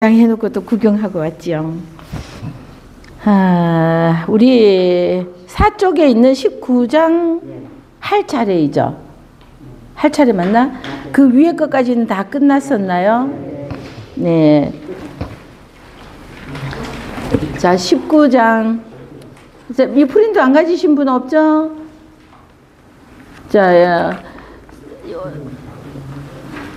해놓고 또 구경하고 왔지요. 우리 사쪽에 있는 19장 할 차례이죠. 할 차례 맞나? 그 위에 것까지는 다 끝났었나요? 네. 자, 19장. 이 프린트 안 가지신 분 없죠? 자,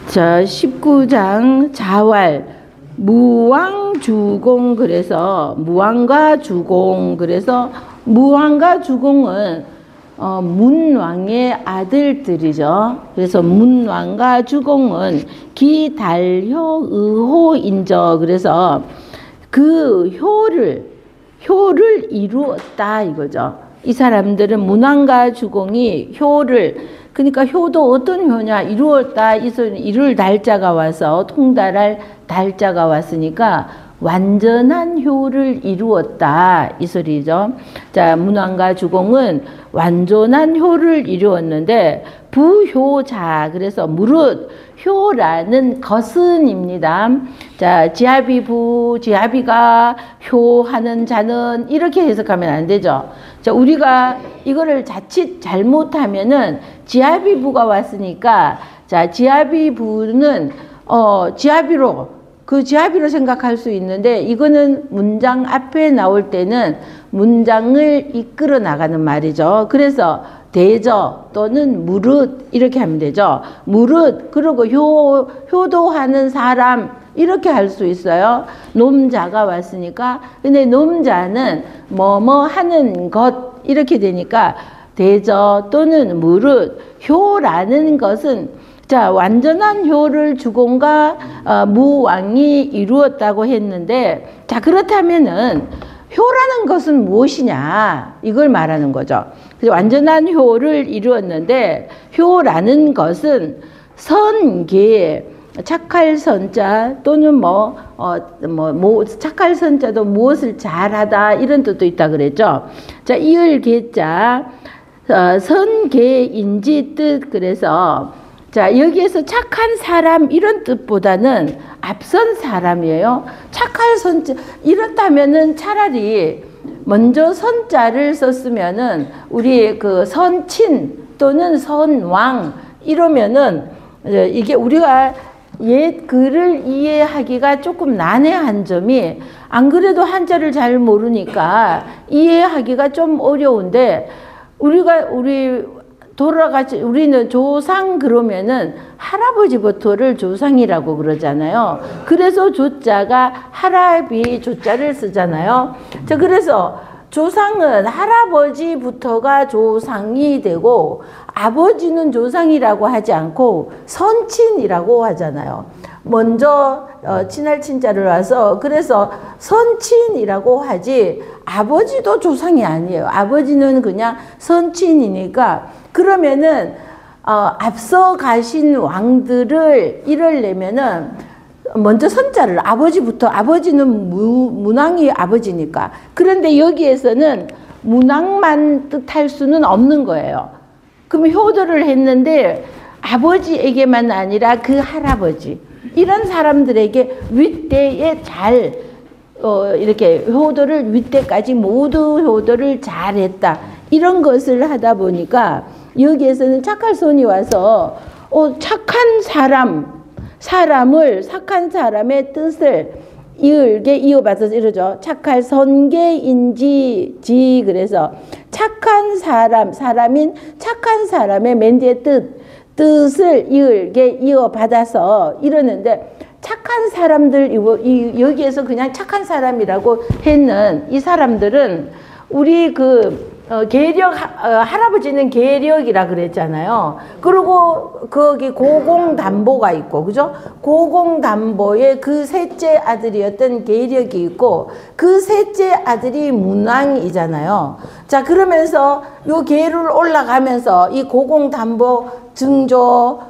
19장 자활. 무왕주공. 그래서 무왕과 주공. 그래서 무왕과 주공은 문왕의 아들들이죠. 그래서 문왕과 주공은 기달효 의호인저. 그래서 그 효를 이루었다 이거죠. 이 사람들은 문왕과 주공이 효를, 그러니까 효도 어떤 효냐, 이루었다. 이룰 달자가 와서 통달할 달자가 왔으니까 완전한 효를 이루었다 이 소리죠. 자, 문왕과 주공은 완전한 효를 이루었는데 부효자, 그래서 무릇 효라는 것은입니다. 자, 지아비부, 지아비가 효하는 자는 이렇게 해석하면 안 되죠. 자, 우리가 이거를 자칫 잘못하면은 지아비부가 왔으니까, 자, 지아비부는 지아비로, 그 지아비로 생각할 수 있는데, 이거는 문장 앞에 나올 때는 문장을 이끌어 나가는 말이죠. 그래서 대저 또는 무릇 이렇게 하면 되죠. 무릇, 그리고 효도하는 사람 이렇게 할 수 있어요. 놈자가 왔으니까. 근데 놈자는 뭐뭐 하는 것 이렇게 되니까 대저 또는 무릇, 효라는 것은, 자, 완전한 효를 주공과 무왕이 이루었다고 했는데, 자, 그렇다면은 효라는 것은 무엇이냐 이걸 말하는 거죠. 그래서 완전한 효를 이루었는데, 효라는 것은 선계, 착할 선자 또는 착할 선자도 무엇을 잘하다 이런 뜻도 있다 그랬죠. 자, 이을계자 선계인지 뜻. 그래서 자, 여기에서 착한 사람 이런 뜻보다는 앞선 사람이에요. 착할 선자, 이렇다면은 차라리 먼저 선자를 썼으면은 우리 그 선친 또는 선왕 이러면은 이게 우리가 옛 글을 이해하기가 조금 난해한 점이, 안 그래도 한자를 잘 모르니까 이해하기가 좀 어려운데, 우리는 조상 그러면은 할아버지부터를 조상이라고 그러잖아요. 그래서 조자가 할아비 조자를 쓰잖아요. 자, 그래서 조상은 할아버지부터가 조상이 되고, 아버지는 조상이라고 하지 않고 선친이라고 하잖아요. 먼저 친할 친자를 와서, 그래서 선친이라고 하지 아버지도 조상이 아니에요. 아버지는 그냥 선친이니까. 그러면은 앞서 가신 왕들을 이르려면은 먼저 선자를, 아버지부터, 아버지는 문왕이 아버지니까. 그런데 여기에서는 문왕만 뜻할 수는 없는 거예요. 그럼 효도를 했는데 아버지에게만 아니라 그 할아버지, 이런 사람들에게 윗대에 잘 이렇게 효도를, 윗대까지 모두 효도를 잘했다 이런 것을 하다 보니까, 여기에서는 착할 손이 와서 착한 착한 사람의 뜻을 이을게 이어받아서 이러죠. 착할 선계인지 지. 그래서 착한 사람인 착한 사람의 맨 뒤에 뜻을 이을게 이어받아서 이러는데, 착한 사람들, 여기에서 그냥 착한 사람이라고 했는 이 사람들은 우리 계력, 할아버지는 계력이라 그랬잖아요. 그리고 거기 고공담보가 있고, 그죠? 고공담보의 그 셋째 아들이었던 계력이 있고, 그 셋째 아들이 문왕이잖아요. 자, 그러면서 요 계를 올라가면서 이 고공담보, 증조,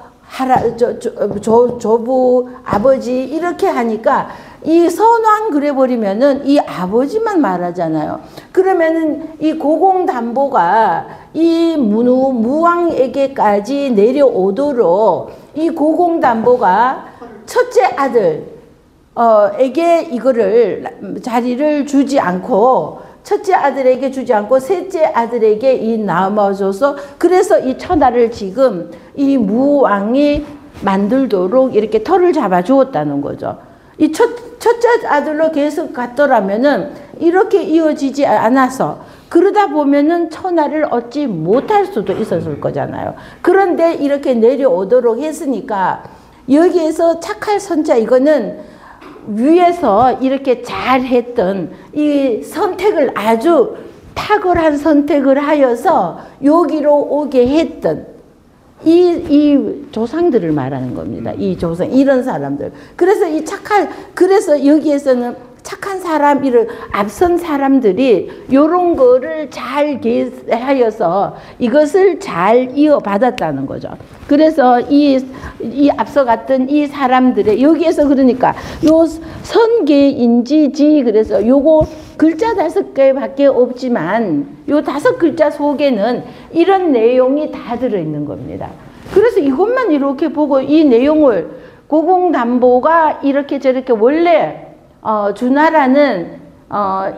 조부, 아버지 이렇게 하니까 이 선왕 그래버리면은 이 아버지만 말하잖아요. 그러면은 이 고공담보가 이 무왕에게까지 내려오도록 이 고공담보가 첫째 아들, 에게 이거를 자리를 주지 않고 첫째 아들에게 주지 않고 셋째 아들에게 이 나눠줘서 그래서 이 천하를 지금 이 무왕이 만들도록 이렇게 터를 잡아 주었다는 거죠. 이 첫째 아들로 계속 갔더라면은 이렇게 이어지지 않아서 그러다 보면은 천하를 얻지 못할 수도 있었을 거잖아요. 그런데 이렇게 내려오도록 했으니까 여기에서 착할 선자 이거는 위에서 이렇게 잘했던 이 선택을 아주 탁월한 선택을 하여서 여기로 오게 했던 이 조상들을 말하는 겁니다. 이 조상, 이런 사람들. 그래서 그래서 여기에서는 착한 사람, 이를 앞선 사람들이 요런 거를 잘 하여서 이것을 잘 이어받았다는 거죠. 그래서 이 앞서갔던 이 사람들의 여기에서 그러니까 요 선계인지지 그래서 요거 글자 5개밖에 없지만 요 5글자 속에는 이런 내용이 다 들어있는 겁니다. 그래서 이것만 이렇게 보고 이 내용을 고공담보가 이렇게 저렇게 원래 주나라는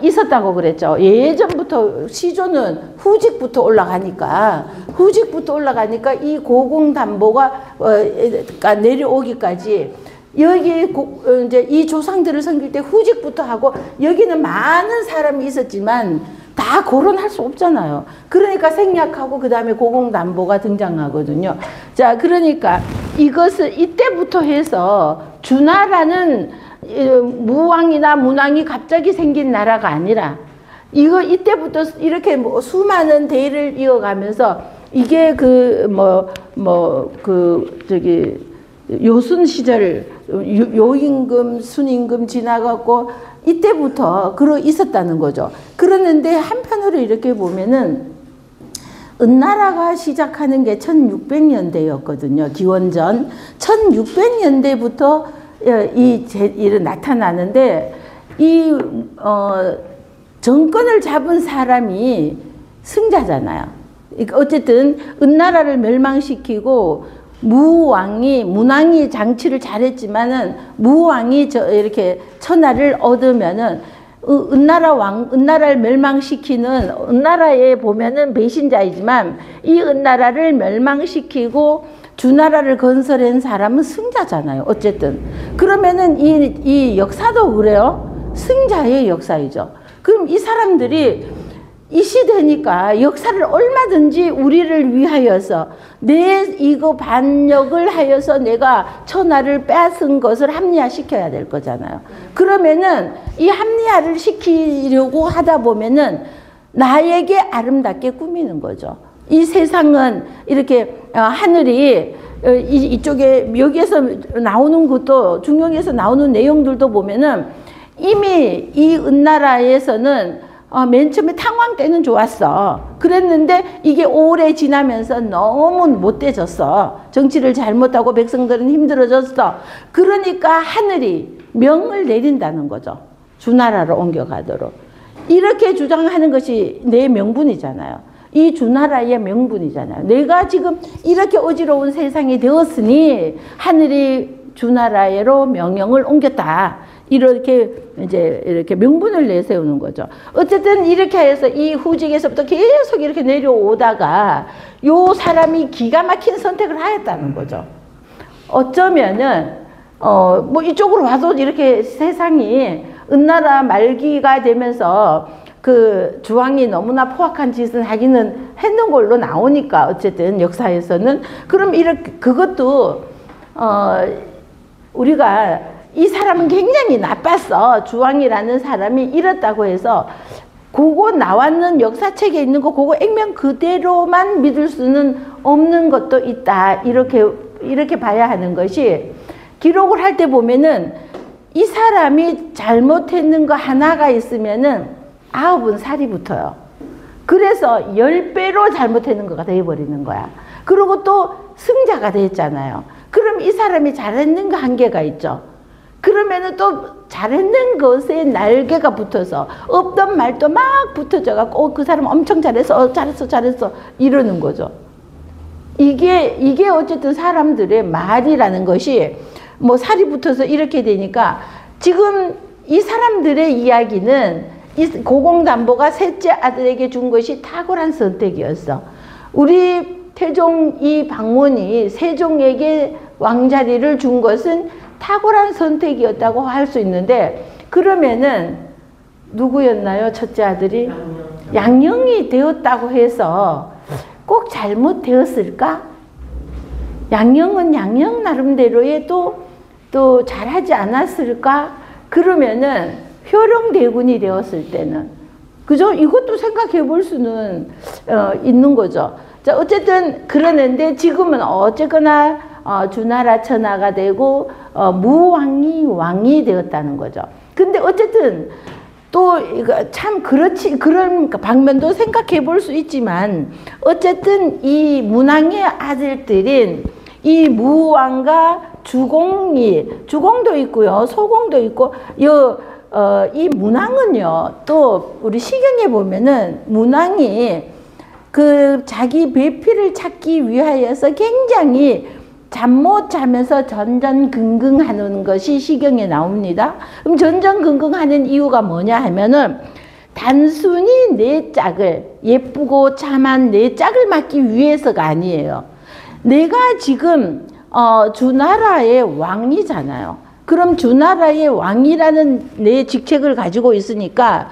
있었다고 그랬죠. 예전부터 시조는 후직부터 올라가니까 이 고공담보가 내려오기까지 여기 이제 이 조상들을 섬길 때 후직부터 하고 여기는 많은 사람이 있었지만 다 거론할 수 없잖아요. 그러니까 생략하고 그 다음에 고공담보가 등장하거든요. 자, 그러니까 이것을 이때부터 해서 주나라는 무왕이나 문왕이 갑자기 생긴 나라가 아니라 이때부터 이렇게 뭐 수많은 대를 이어가면서 이게 요순 시절 요임금, 순임금 지나갔고 이때부터 있었다는 거죠. 그러는데 한편으로 이렇게 보면은 은나라가 시작하는 게 1600년대였거든요. 기원전 1600년대부터 일은 나타나는데 정권을 잡은 사람이 승자잖아요. 어쨌든 은나라를 멸망시키고 문왕이 장치를 잘했지만은 무왕이 이렇게 천하를 얻으면은 은나라를 멸망시키는 은나라에 보면은 배신자이지만 이 은나라를 멸망시키고 주나라를 건설한 사람은 승자잖아요. 어쨌든 그러면은 이 역사도 그래요. 승자의 역사이죠. 그럼 이 사람들이 이 시대니까 역사를 얼마든지 우리를 위하여서 이거 반역을 하여서 내가 천하를 뺏은 것을 합리화시켜야 될 거잖아요. 그러면은 이 합리화를 시키려고 하다 보면은 나에게 아름답게 꾸미는 거죠. 이 세상은 이렇게 하늘이 이쪽에 여기에서 나오는 것도 중용에서 나오는 내용들도 보면은 이미 이 은나라에서는 맨 처음에 탕왕 때는 좋았어. 그랬는데 이게 오래 지나면서 너무 못돼졌어. 정치를 잘못하고 백성들은 힘들어졌어. 그러니까 하늘이 명을 내린다는 거죠. 주나라로 옮겨가도록. 이렇게 주장하는 것이 내 명분이잖아요. 이 주나라의 명분이잖아요. 내가 지금 이렇게 어지러운 세상이 되었으니 하늘이 주나라로 명령을 옮겼다. 이렇게 명분을 내세우는 거죠. 어쨌든 이렇게 해서 이 후직에서부터 계속 이렇게 내려오다가 요 사람이 기가 막힌 선택을 하였다는 거죠. 어쩌면은 뭐 이쪽으로 와서 이렇게 세상이 은나라 말기가 되면서 그 주왕이 너무나 포악한 짓을 하기는 했는 걸로 나오니까 어쨌든 역사에서는 그럼 이렇게 그것도 우리가 이 사람은 굉장히 나빴어. 주왕이라는 사람이 이렇다고 해서 그거 나왔는 역사책에 있는 거 그거 액면 그대로만 믿을 수는 없는 것도 있다. 이렇게 봐야 하는 것이 기록을 할 때 보면은 이 사람이 잘못했는 거 하나가 있으면은 9은 살이 붙어요. 그래서 10배로 잘못했는 거가 돼버리는 거야. 그리고 또 승자가 됐잖아요. 그럼 이 사람이 잘했는가 한계가 있죠. 그러면은 또 잘했는 것에 날개가 붙어서 없던 말도 막 붙어져 갖고 그 사람 엄청 잘했어. 잘했어 이러는 거죠. 이게 어쨌든 사람들의 말이라는 것이 뭐 살이 붙어서 이렇게 되니까 지금 이 사람들의 이야기는 이 고공담보가 셋째 아들에게 준 것이 탁월한 선택이었어. 우리 태종 이 방문이 세종에게 왕자리를 준 것은 탁월한 선택이었다고 할 수 있는데, 그러면은 누구였나요? 첫째 아들이? 양녕이 되었다고 해서 꼭 잘못되었을까? 양녕은 양녕 나름대로의 또 잘하지 않았을까? 그러면은 효령대군이 되었을 때는, 그죠? 이것도 생각해 볼 수는 있는 거죠. 자, 어쨌든 그러는데 지금은 어쨌거나 주나라 천하가 되고 무왕이 왕이 되었다는 거죠. 근데 어쨌든 또 이거 참 그렇지, 그런 방면도 생각해 볼 수 있지만, 어쨌든 이 문왕의 아들들인 이 무왕과 주공도 있고요, 소공도 있고, 이 문왕은요, 또 우리 시경에 보면은 문왕이 그 자기 배필을 찾기 위하여서 굉장히 잠 못 자면서 전전긍긍하는 것이 시경에 나옵니다. 그럼 전전긍긍하는 이유가 뭐냐 하면은, 단순히 내 짝을, 예쁘고 참한 내 짝을 맡기 위해서가 아니에요. 내가 지금 주나라의 왕이잖아요. 그럼 주나라의 왕이라는 내 직책을 가지고 있으니까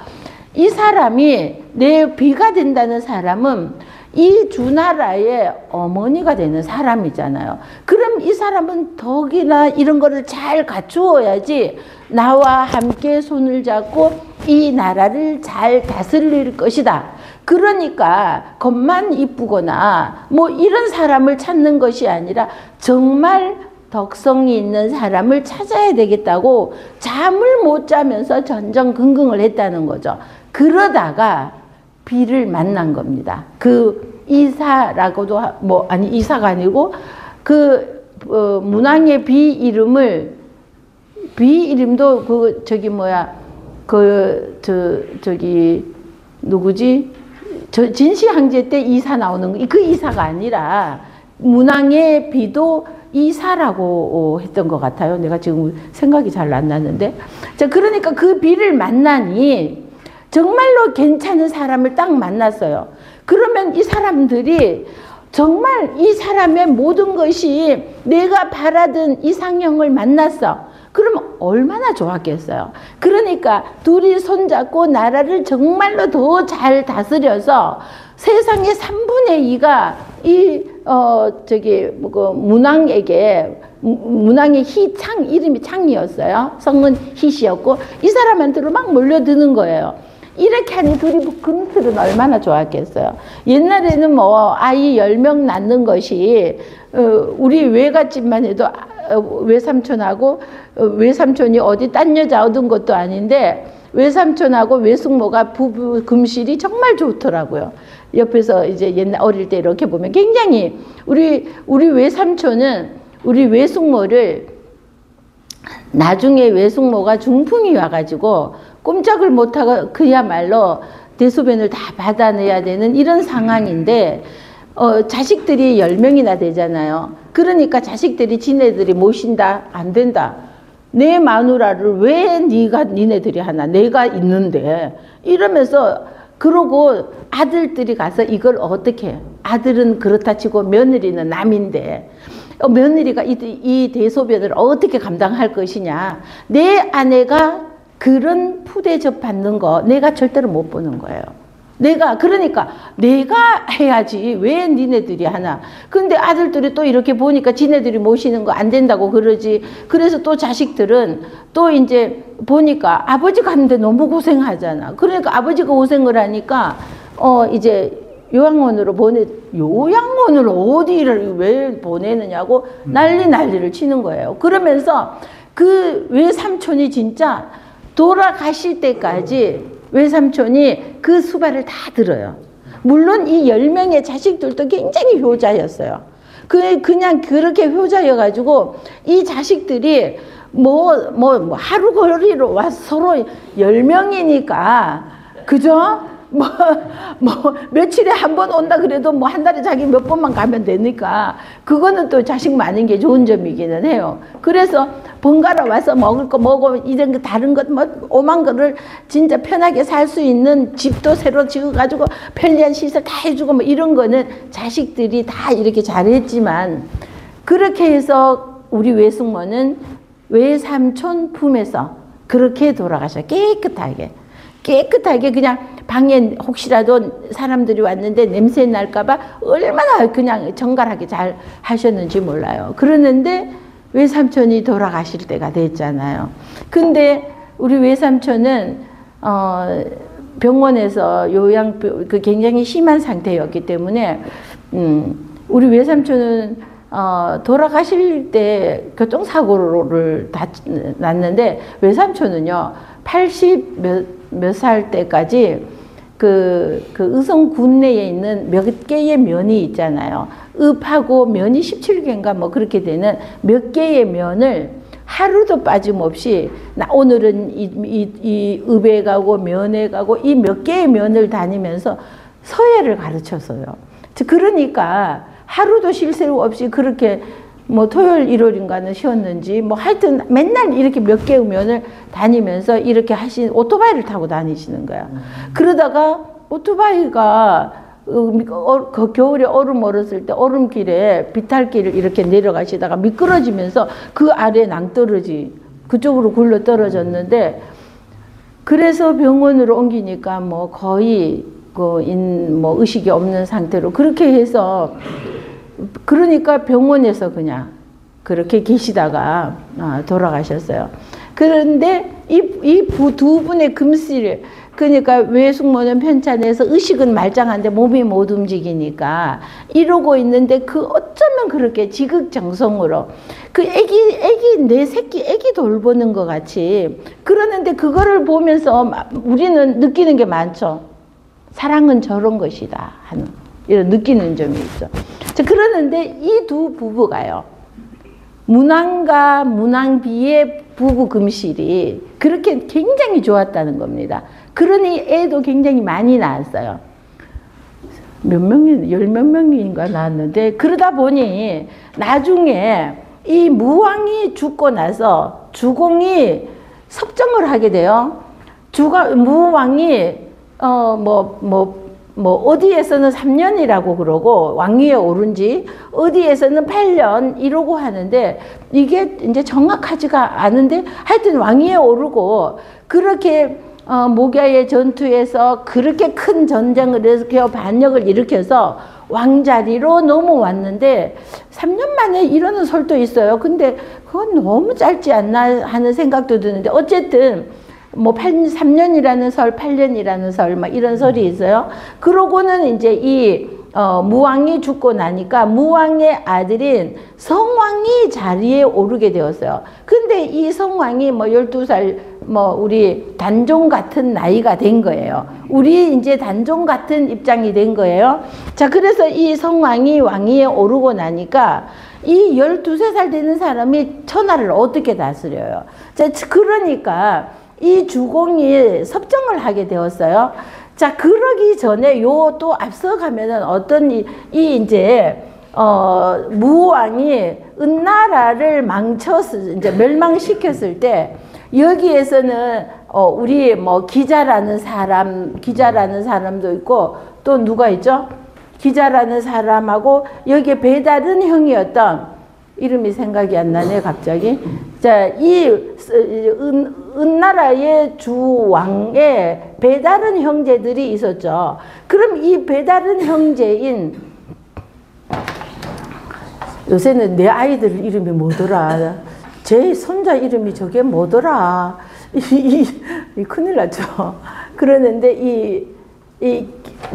이 사람이 내 비가 된다는 사람은 이 주나라의 어머니가 되는 사람이잖아요. 그럼 이 사람은 덕이나 이런 거를 잘 갖추어야지 나와 함께 손을 잡고 이 나라를 잘 다스릴 것이다. 그러니까 겉만 이쁘거나 뭐 이런 사람을 찾는 것이 아니라 정말 덕성이 있는 사람을 찾아야 되겠다고 잠을 못 자면서 전전긍긍을 했다는 거죠. 그러다가 비를 만난 겁니다. 그 이사라고도 아니 이사가 아니고 그 문왕의 비 이름도 그 저기 뭐야 저기 누구지? 진시 황제 때 이사 나오는 거, 그 이사가 아니라 문왕의 비도 이사라고 했던 것 같아요. 내가 지금 생각이 잘 안 나는데. 자, 그러니까 그 비를 만나니 정말로 괜찮은 사람을 딱 만났어요. 그러면 이 사람들이 정말 이 사람의 모든 것이 내가 바라던 이상형을 만났어. 그러면 얼마나 좋았겠어요. 그러니까 둘이 손잡고 나라를 정말로 더 잘 다스려서 세상의 3분의 2가 이 문왕의 희창, 이름이 창이었어요. 성은 희씨였고 이 사람한테로 막 몰려드는 거예요. 이렇게 하니 둘이 그들은 얼마나 좋았겠어요. 옛날에는 뭐 아이 10명 낳는 것이 우리 외갓집만 해도 외삼촌이 어디 딴 여자 얻은 것도 아닌데 외삼촌하고 외숙모가 부부 금실이 정말 좋더라고요. 옆에서 이제 옛날 어릴 때 이렇게 보면 굉장히 우리 외삼촌은 우리 외숙모를 나중에 외숙모가 중풍이 와가지고 꼼짝을 못하고 그야말로 대소변을 다 받아내야 되는 이런 상황인데 자식들이 10명이나 되잖아요. 그러니까 자식들이 지네들이 모신다, 안 된다. 내 마누라를 왜 니네들이 하나, 내가 있는데 이러면서 그러고 아들들이 가서 이걸 어떻게 해? 아들은 그렇다 치고 며느리는 남인데 며느리가 이 대소변을 어떻게 감당할 것이냐. 내 아내가 그런 푸대접 받는 거 내가 절대로 못 보는 거예요. 그러니까 내가 해야지 왜 니네들이 하나. 근데 아들들이 또 이렇게 보니까 지네들이 모시는 거 안 된다고 그러지. 그래서 또 자식들은 또 이제 보니까 아버지가 하는데 너무 고생하잖아. 그러니까 아버지가 고생을 하니까 이제 요양원으로 요양원을 어디를 왜 보내느냐고 난리를 치는 거예요. 그러면서 그 외삼촌이 진짜 돌아가실 때까지 외삼촌이 그 수발을 다 들어요. 물론 이 10명의 자식들도 굉장히 효자였어요. 그냥 그렇게 효자여가지고 이 자식들이 하루 거리로 와서 서로 10명이니까 그죠? 뭐, 며칠에 한 번 온다 그래도 뭐 한 달에 자기 몇 번만 가면 되니까 그거는 또 자식 많은 게 좋은 점이기는 해요. 그래서 번갈아 와서 먹을 거 먹고 이런 거 다른 것 뭐 오만 거를 진짜 편하게 살 수 있는 집도 새로 지어가지고 편리한 시설 다 해주고 뭐 이런 거는 자식들이 다 이렇게 잘했지만 그렇게 해서 우리 외숙모는 외삼촌 품에서 그렇게 돌아가셔. 깨끗하게 그냥 방에 혹시라도 사람들이 왔는데 냄새 날까봐 얼마나 그냥 정갈하게 잘 하셨는지 몰라요. 그러는데 외삼촌이 돌아가실 때가 됐잖아요. 근데 우리 외삼촌은 병원에서 요양병 굉장히 심한 상태였기 때문에 우리 외삼촌은 돌아가실 때 교통사고를 났는데 외삼촌은요 80 몇 살 때까지 그 의성 군내에 있는 몇 개의 면이 있잖아요. 읍하고 면이 17개인가 뭐 그렇게 되는 몇 개의 면을 하루도 빠짐없이 나 오늘은 이 읍에 가고 면에 가고 이 몇 개의 면을 다니면서 서예를 가르쳤어요. 그러니까 하루도 쉴 새 없이 그렇게 뭐 토요일 일요일인가는 쉬었는지 뭐 하여튼 맨날 이렇게 몇 개의 면을 다니면서 이렇게 오토바이를 타고 다니시는 거야. 그러다가 오토바이가 그 겨울에 얼음 얼었을 때 얼음길에 비탈길을 이렇게 내려가시다가 미끄러지면서 그 아래 낭떠러지 그쪽으로 굴러 떨어졌는데 그래서 병원으로 옮기니까 뭐 거의 뭐 의식이 없는 상태로 그렇게 해서 그러니까 병원에서 그냥 그렇게 계시다가 돌아가셨어요. 그런데 이 두 분의 금실 그러니까 외숙모는 편찮아서 의식은 말짱한데 몸이 못 움직이니까 이러고 있는데 그 어쩌면 그렇게 지극정성으로 그 내 새끼 애기 돌보는 것 같이 그러는데 그거를 보면서 우리는 느끼는 게 많죠. 사랑은 저런 것이다 하는 이런 느끼는 점이 있죠. 그러는데 이 두 부부가요. 문왕과 문왕비의 부부 금실이 그렇게 굉장히 좋았다는 겁니다. 그러니 애도 굉장히 많이 낳았어요. 열 몇 명인가 낳았는데 그러다 보니 나중에 이 무왕이 죽고 나서 주공이 섭정을 하게 돼요. 무왕이 어디에서는 3년이라고 그러고 왕위에 오른 지 어디에서는 8년 이러고 하는데 이게 이제 정확하지가 않은데 하여튼 왕위에 오르고 그렇게 목야의 전투에서 그렇게 큰 전쟁을 일으켜 반역을 일으켜서 왕자리로 넘어왔는데 3년 만에 이러는 설도 있어요. 근데 그건 너무 짧지 않나 하는 생각도 드는데 어쨌든 뭐 3년이라는 설, 8년이라는 설, 막 이런 설이 있어요. 그러고는 이제 이 무왕이 죽고 나니까 무왕의 아들인 성왕이 자리에 오르게 되었어요. 근데 이 성왕이 뭐 12살 뭐 우리 단종 같은 나이가 된 거예요. 우리 이제 단종 같은 입장이 된 거예요. 자, 그래서 이 성왕이 왕위에 오르고 나니까 이 12살 되는 사람이 천하를 어떻게 다스려요? 자, 그러니까 이 주공이 섭정을 하게 되었어요. 자, 그러기 전에 요 또 앞서가면은 어떤 이제 무왕이 은나라를 이제 멸망시켰을 때 여기에서는 우리 뭐 기자라는 사람도 있고 또 누가 있죠? 기자라는 사람하고 여기에 배다른 형이었던 이름이 생각이 안 나네 갑자기. 자, 이 은나라의 주왕에 배다른 형제들이 있었죠. 그럼 이 배다른 형제인 요새는 내 아이들 이름이 뭐더라? 제 손자 이름이 저게 뭐더라? 이 큰일 났죠. 그러는데 이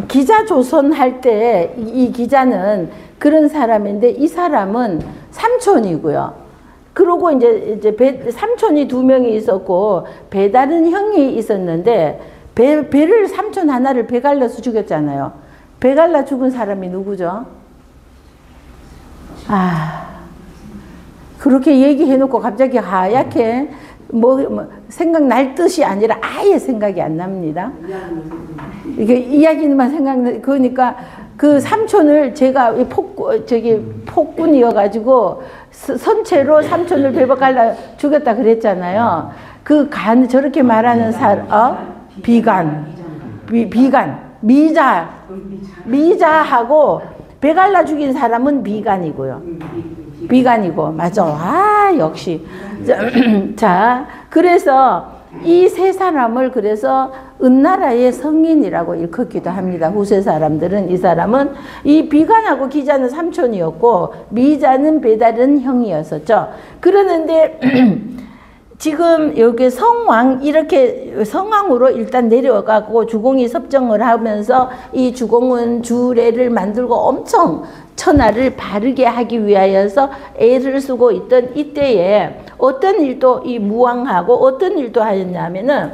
기자조선 할 때 이 기자는 그런 사람인데 이 사람은 삼촌이고요. 그러고 이제 삼촌이 2명이 있었고 배다른 형이 있었는데 배를 삼촌 하나를 배 갈라서 죽였잖아요. 배 갈라 죽은 사람이 누구죠? 그렇게 얘기해놓고 갑자기 하얗게 생각날 듯이 아니라 아예 생각이 안 납니다. 이게 이야기만 생각나. 그러니까 그 삼촌을 제가 폭군이어가지고 선체로 삼촌을 배박갈라 죽였다 그랬잖아요. 그 저렇게 말하는 비간, 미자하고 배갈라 죽인 사람은 비간이고요. 비간이고, 맞아. 역시. 자, 그래서 이 세 사람을 그래서 은나라의 성인이라고 일컫기도 합니다. 후세 사람들은 이 사람은 이 비간하고 기자는 삼촌이었고 미자는 배다른 형이었었죠. 그러는데 지금 여기 성왕 이렇게 성왕으로 일단 내려가고 주공이 섭정을 하면서 이 주공은 주례를 만들고 엄청 천하를 바르게 하기 위하여서 애를 쓰고 있던 이때에 어떤 일도 이 무왕하고 어떤 일도 하였냐면은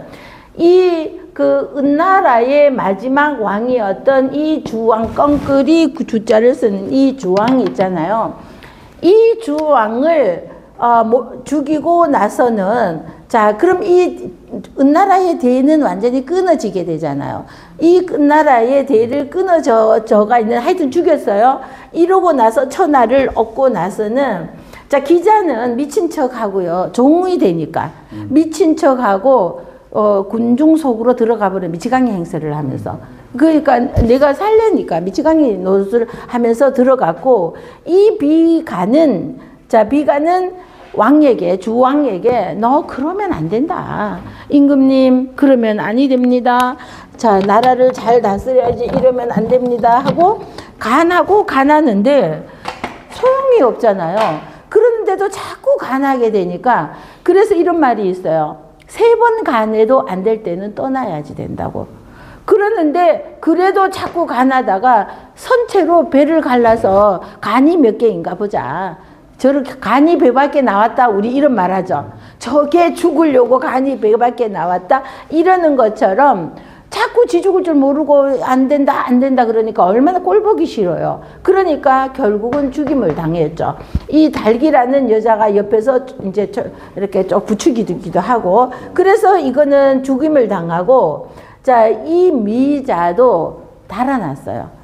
그 은나라의 마지막 왕이었던 이 주왕 껑끌이 그 주자를 쓰는 이 주왕이 있잖아요. 이 주왕을 죽이고 나서는 자 그럼 이 은나라의 대는 완전히 끊어지게 되잖아요. 이 은나라의 대를 끊어져가 있는 하여튼 죽였어요. 이러고 나서 천하를 얻고 나서는 자 기자는 미친 척하고요. 종이 되니까 미친 척하고 군중 속으로 들어가 버려 미치광이 행세를 하면서 그러니까 내가 살려니까 미치광이 노릇을 하면서 들어갔고 이 비간은 왕에게 주왕에게 너 그러면 안 된다. 임금님 그러면 아니 됩니다. 자 나라를 잘 다스려야지 이러면 안 됩니다 하고 간하는데 소용이 없잖아요. 그런데도 자꾸 간하게 되니까 그래서 이런 말이 있어요. 3번 간해도 안 될 때는 떠나야지 된다고. 그러는데 그래도 자꾸 간하다가 선체로 배를 갈라서 간이 몇 개인가 보자. 저렇게 간이 배밖에 나왔다 우리 이런 말 하죠. 저게 죽으려고 간이 배밖에 나왔다 이러는 것처럼 자꾸 지 죽을 줄 모르고 안 된다 그러니까 얼마나 꼴보기 싫어요. 그러니까 결국은 죽임을 당했죠. 이 달기라는 여자가 옆에서 이제 이렇게 좀 부추기기도 하고 그래서 이거는 죽임을 당하고 자 이 미자도 달아났어요.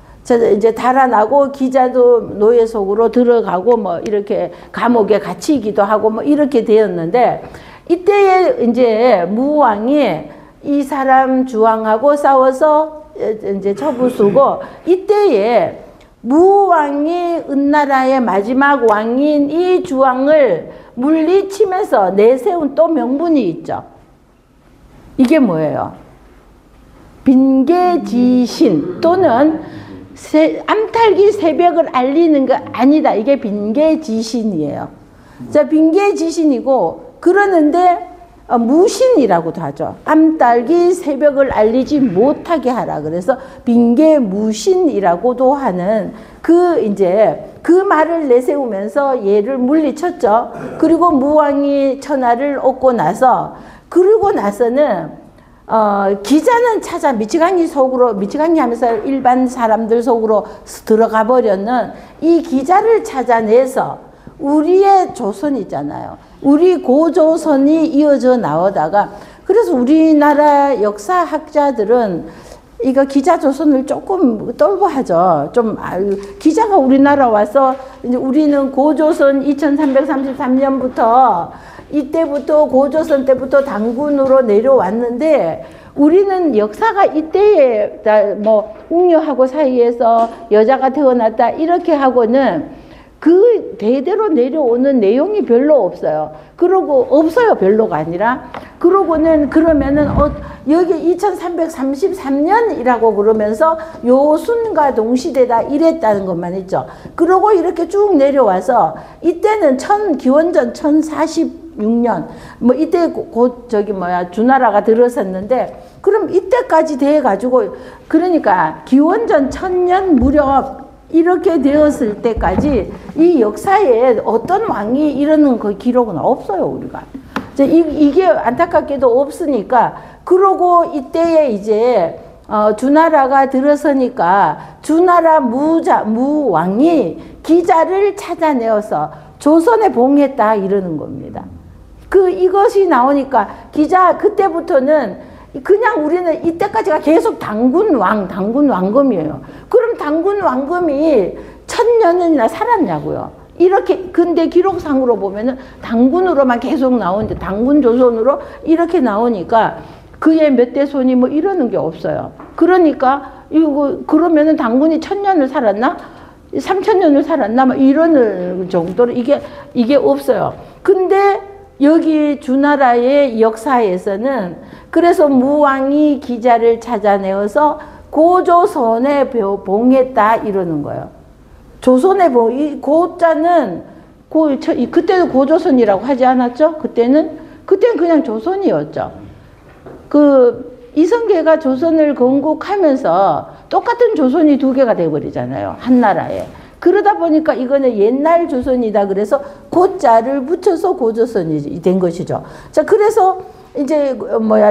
이제 달아나고 기자도 노예 속으로 들어가고 뭐 이렇게 감옥에 갇히기도 하고 뭐 이렇게 되었는데 이때에 이제 무왕이 이 사람 주왕하고 싸워서 이제 처부수고 이때에 무왕이 은나라의 마지막 왕인 이 주왕을 물리치면서 내세운 또 명분이 있죠. 이게 뭐예요? 빈계지신 또는 암탈기 새벽을 알리는 거 아니다. 이게 빈계지신이에요. 자, 빈계지신이고 그러는데 무신이라고도 하죠. 암탈기 새벽을 알리지 못하게 하라. 그래서 빈계무신이라고도 하는 그 말을 내세우면서 얘를 물리쳤죠. 그리고 무왕이 천하를 얻고 나서 그러고 나서는 기자는 찾아 미치광이 하면서 일반 사람들 속으로 들어가 버렸는 이 기자를 찾아내서 우리의 조선 있잖아요. 우리 고조선이 이어져 나오다가 그래서 우리나라 역사학자들은 이거 기자조선을 조금 떨고하죠. 좀 기자가 우리나라 와서 이제 우리는 고조선 2333년부터 이때부터 고조선 때부터 당군으로 내려왔는데 우리는 역사가 이때에 뭐 웅녀하고 사이에서 여자가 태어났다 이렇게 하고는 그 대대로 내려오는 내용이 별로 없어요. 그러고 없어요. 별로가 아니라 그러고는 그러면은 여기 2333년이라고 그러면서 요순과 동시대다 이랬다는 것만 있죠. 그러고 이렇게 쭉 내려와서 이때는 기원전 1046년 뭐 이때 주나라가 들어섰는데 그럼 이때까지 돼 가지고 그러니까 기원전 1000년 무렵 이렇게 되었을 때까지 이 역사에 어떤 왕이 이러는 그 기록은 없어요, 우리가. 이게 안타깝게도 없으니까, 그러고 이때에 이제, 주나라가 들어서니까, 주나라 무왕이 기자를 찾아내어서 조선에 봉했다, 이러는 겁니다. 이것이 나오니까 기자 그때부터는 그냥 우리는 이때까지가 계속 당군 왕금이에요. 그럼 당군 왕금이 1000년이나 살았냐고요. 이렇게 근데 기록상으로 보면은 당군으로만 계속 나오는데 당군 조선으로 이렇게 나오니까 그의 몇 대 손이 뭐 이러는 게 없어요. 그러니까 이거 그러면은 당군이 1000년을 살았나? 3000년을 살았나? 뭐 이러는 정도로 이게 없어요. 근데 여기 주나라의 역사에서는 그래서 무왕이 기자를 찾아내어서 고조선에 봉했다 이러는 거예요. 조선에 이 고자는 그때도 고조선이라고 하지 않았죠? 그때는 그냥 조선이었죠. 이성계가 조선을 건국하면서 똑같은 조선이 두 개가 돼버리잖아요. 한 나라에. 그러다 보니까 이거는 옛날 조선이다 그래서 고자를 붙여서 고조선이 된 것이죠. 자, 그래서 이제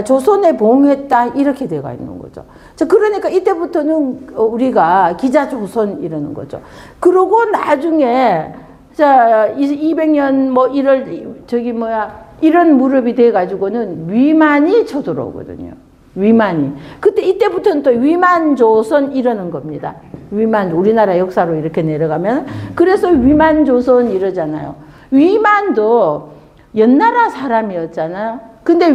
조선에 봉했다 이렇게 돼가 있는 거죠. 자, 그러니까 이때부터는 우리가 기자조선 이러는 거죠. 그러고 나중에 자 200년 이런 무렵이 돼 가지고는 위만이 쳐들어오거든요. 위만이. 그때 이때부터는 또 위만조선 이러는 겁니다. 위만, 우리나라 역사로 이렇게 내려가면. 그래서 위만조선 이러잖아요. 위만도 연나라 사람이었잖아요. 근데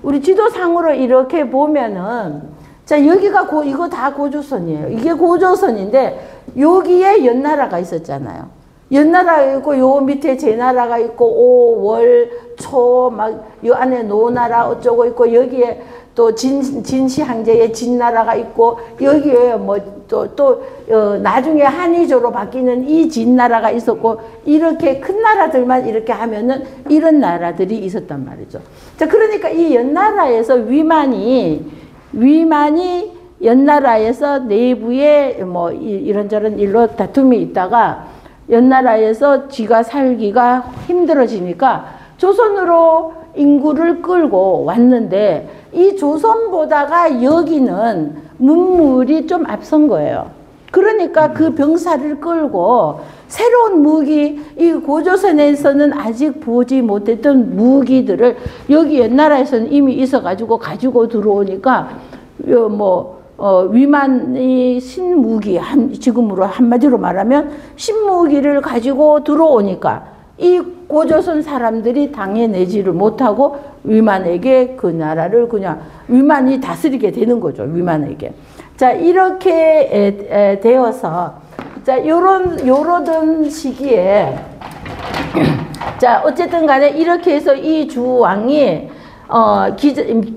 우리 지도상으로 이렇게 보면은, 자, 여기가 이거 다 고조선이에요. 이게 고조선인데, 여기에 연나라가 있었잖아요. 연나라가 있고, 요 밑에 제나라가 있고, 오, 월, 초, 요 안에 노나라 어쩌고 있고, 여기에 또 진시황제의 진나라가 있고, 여기에 나중에 한의조로 바뀌는 이 진나라가 있었고, 이렇게 큰 나라들만 이렇게 하면은 이런 나라들이 있었단 말이죠. 자, 그러니까 이 연나라에서 위만이 연나라에서 내부에 이런저런 일로 다툼이 있다가 연나라에서 지가 살기가 힘들어지니까 조선으로 인구를 끌고 왔는데 이 조선보다가 여기는 문물이 좀 앞선 거예요. 그러니까 그 병사를 끌고 새로운 무기, 이 고조선에서는 아직 보지 못했던 무기들을 여기 옛나라에서는 이미 있어가지고 가지고 들어오니까 위만이 신무기, 지금으로 한마디로 말하면 신무기를 가지고 들어오니까 이 고조선 사람들이 당해내지를 못하고 위만에게 그 나라를 그냥 위만이 다스리게 되는 거죠. 위만에게. 자, 이렇게 되어서 자, 요러던 시기에 자, 어쨌든 간에 이렇게 해서 이 주왕이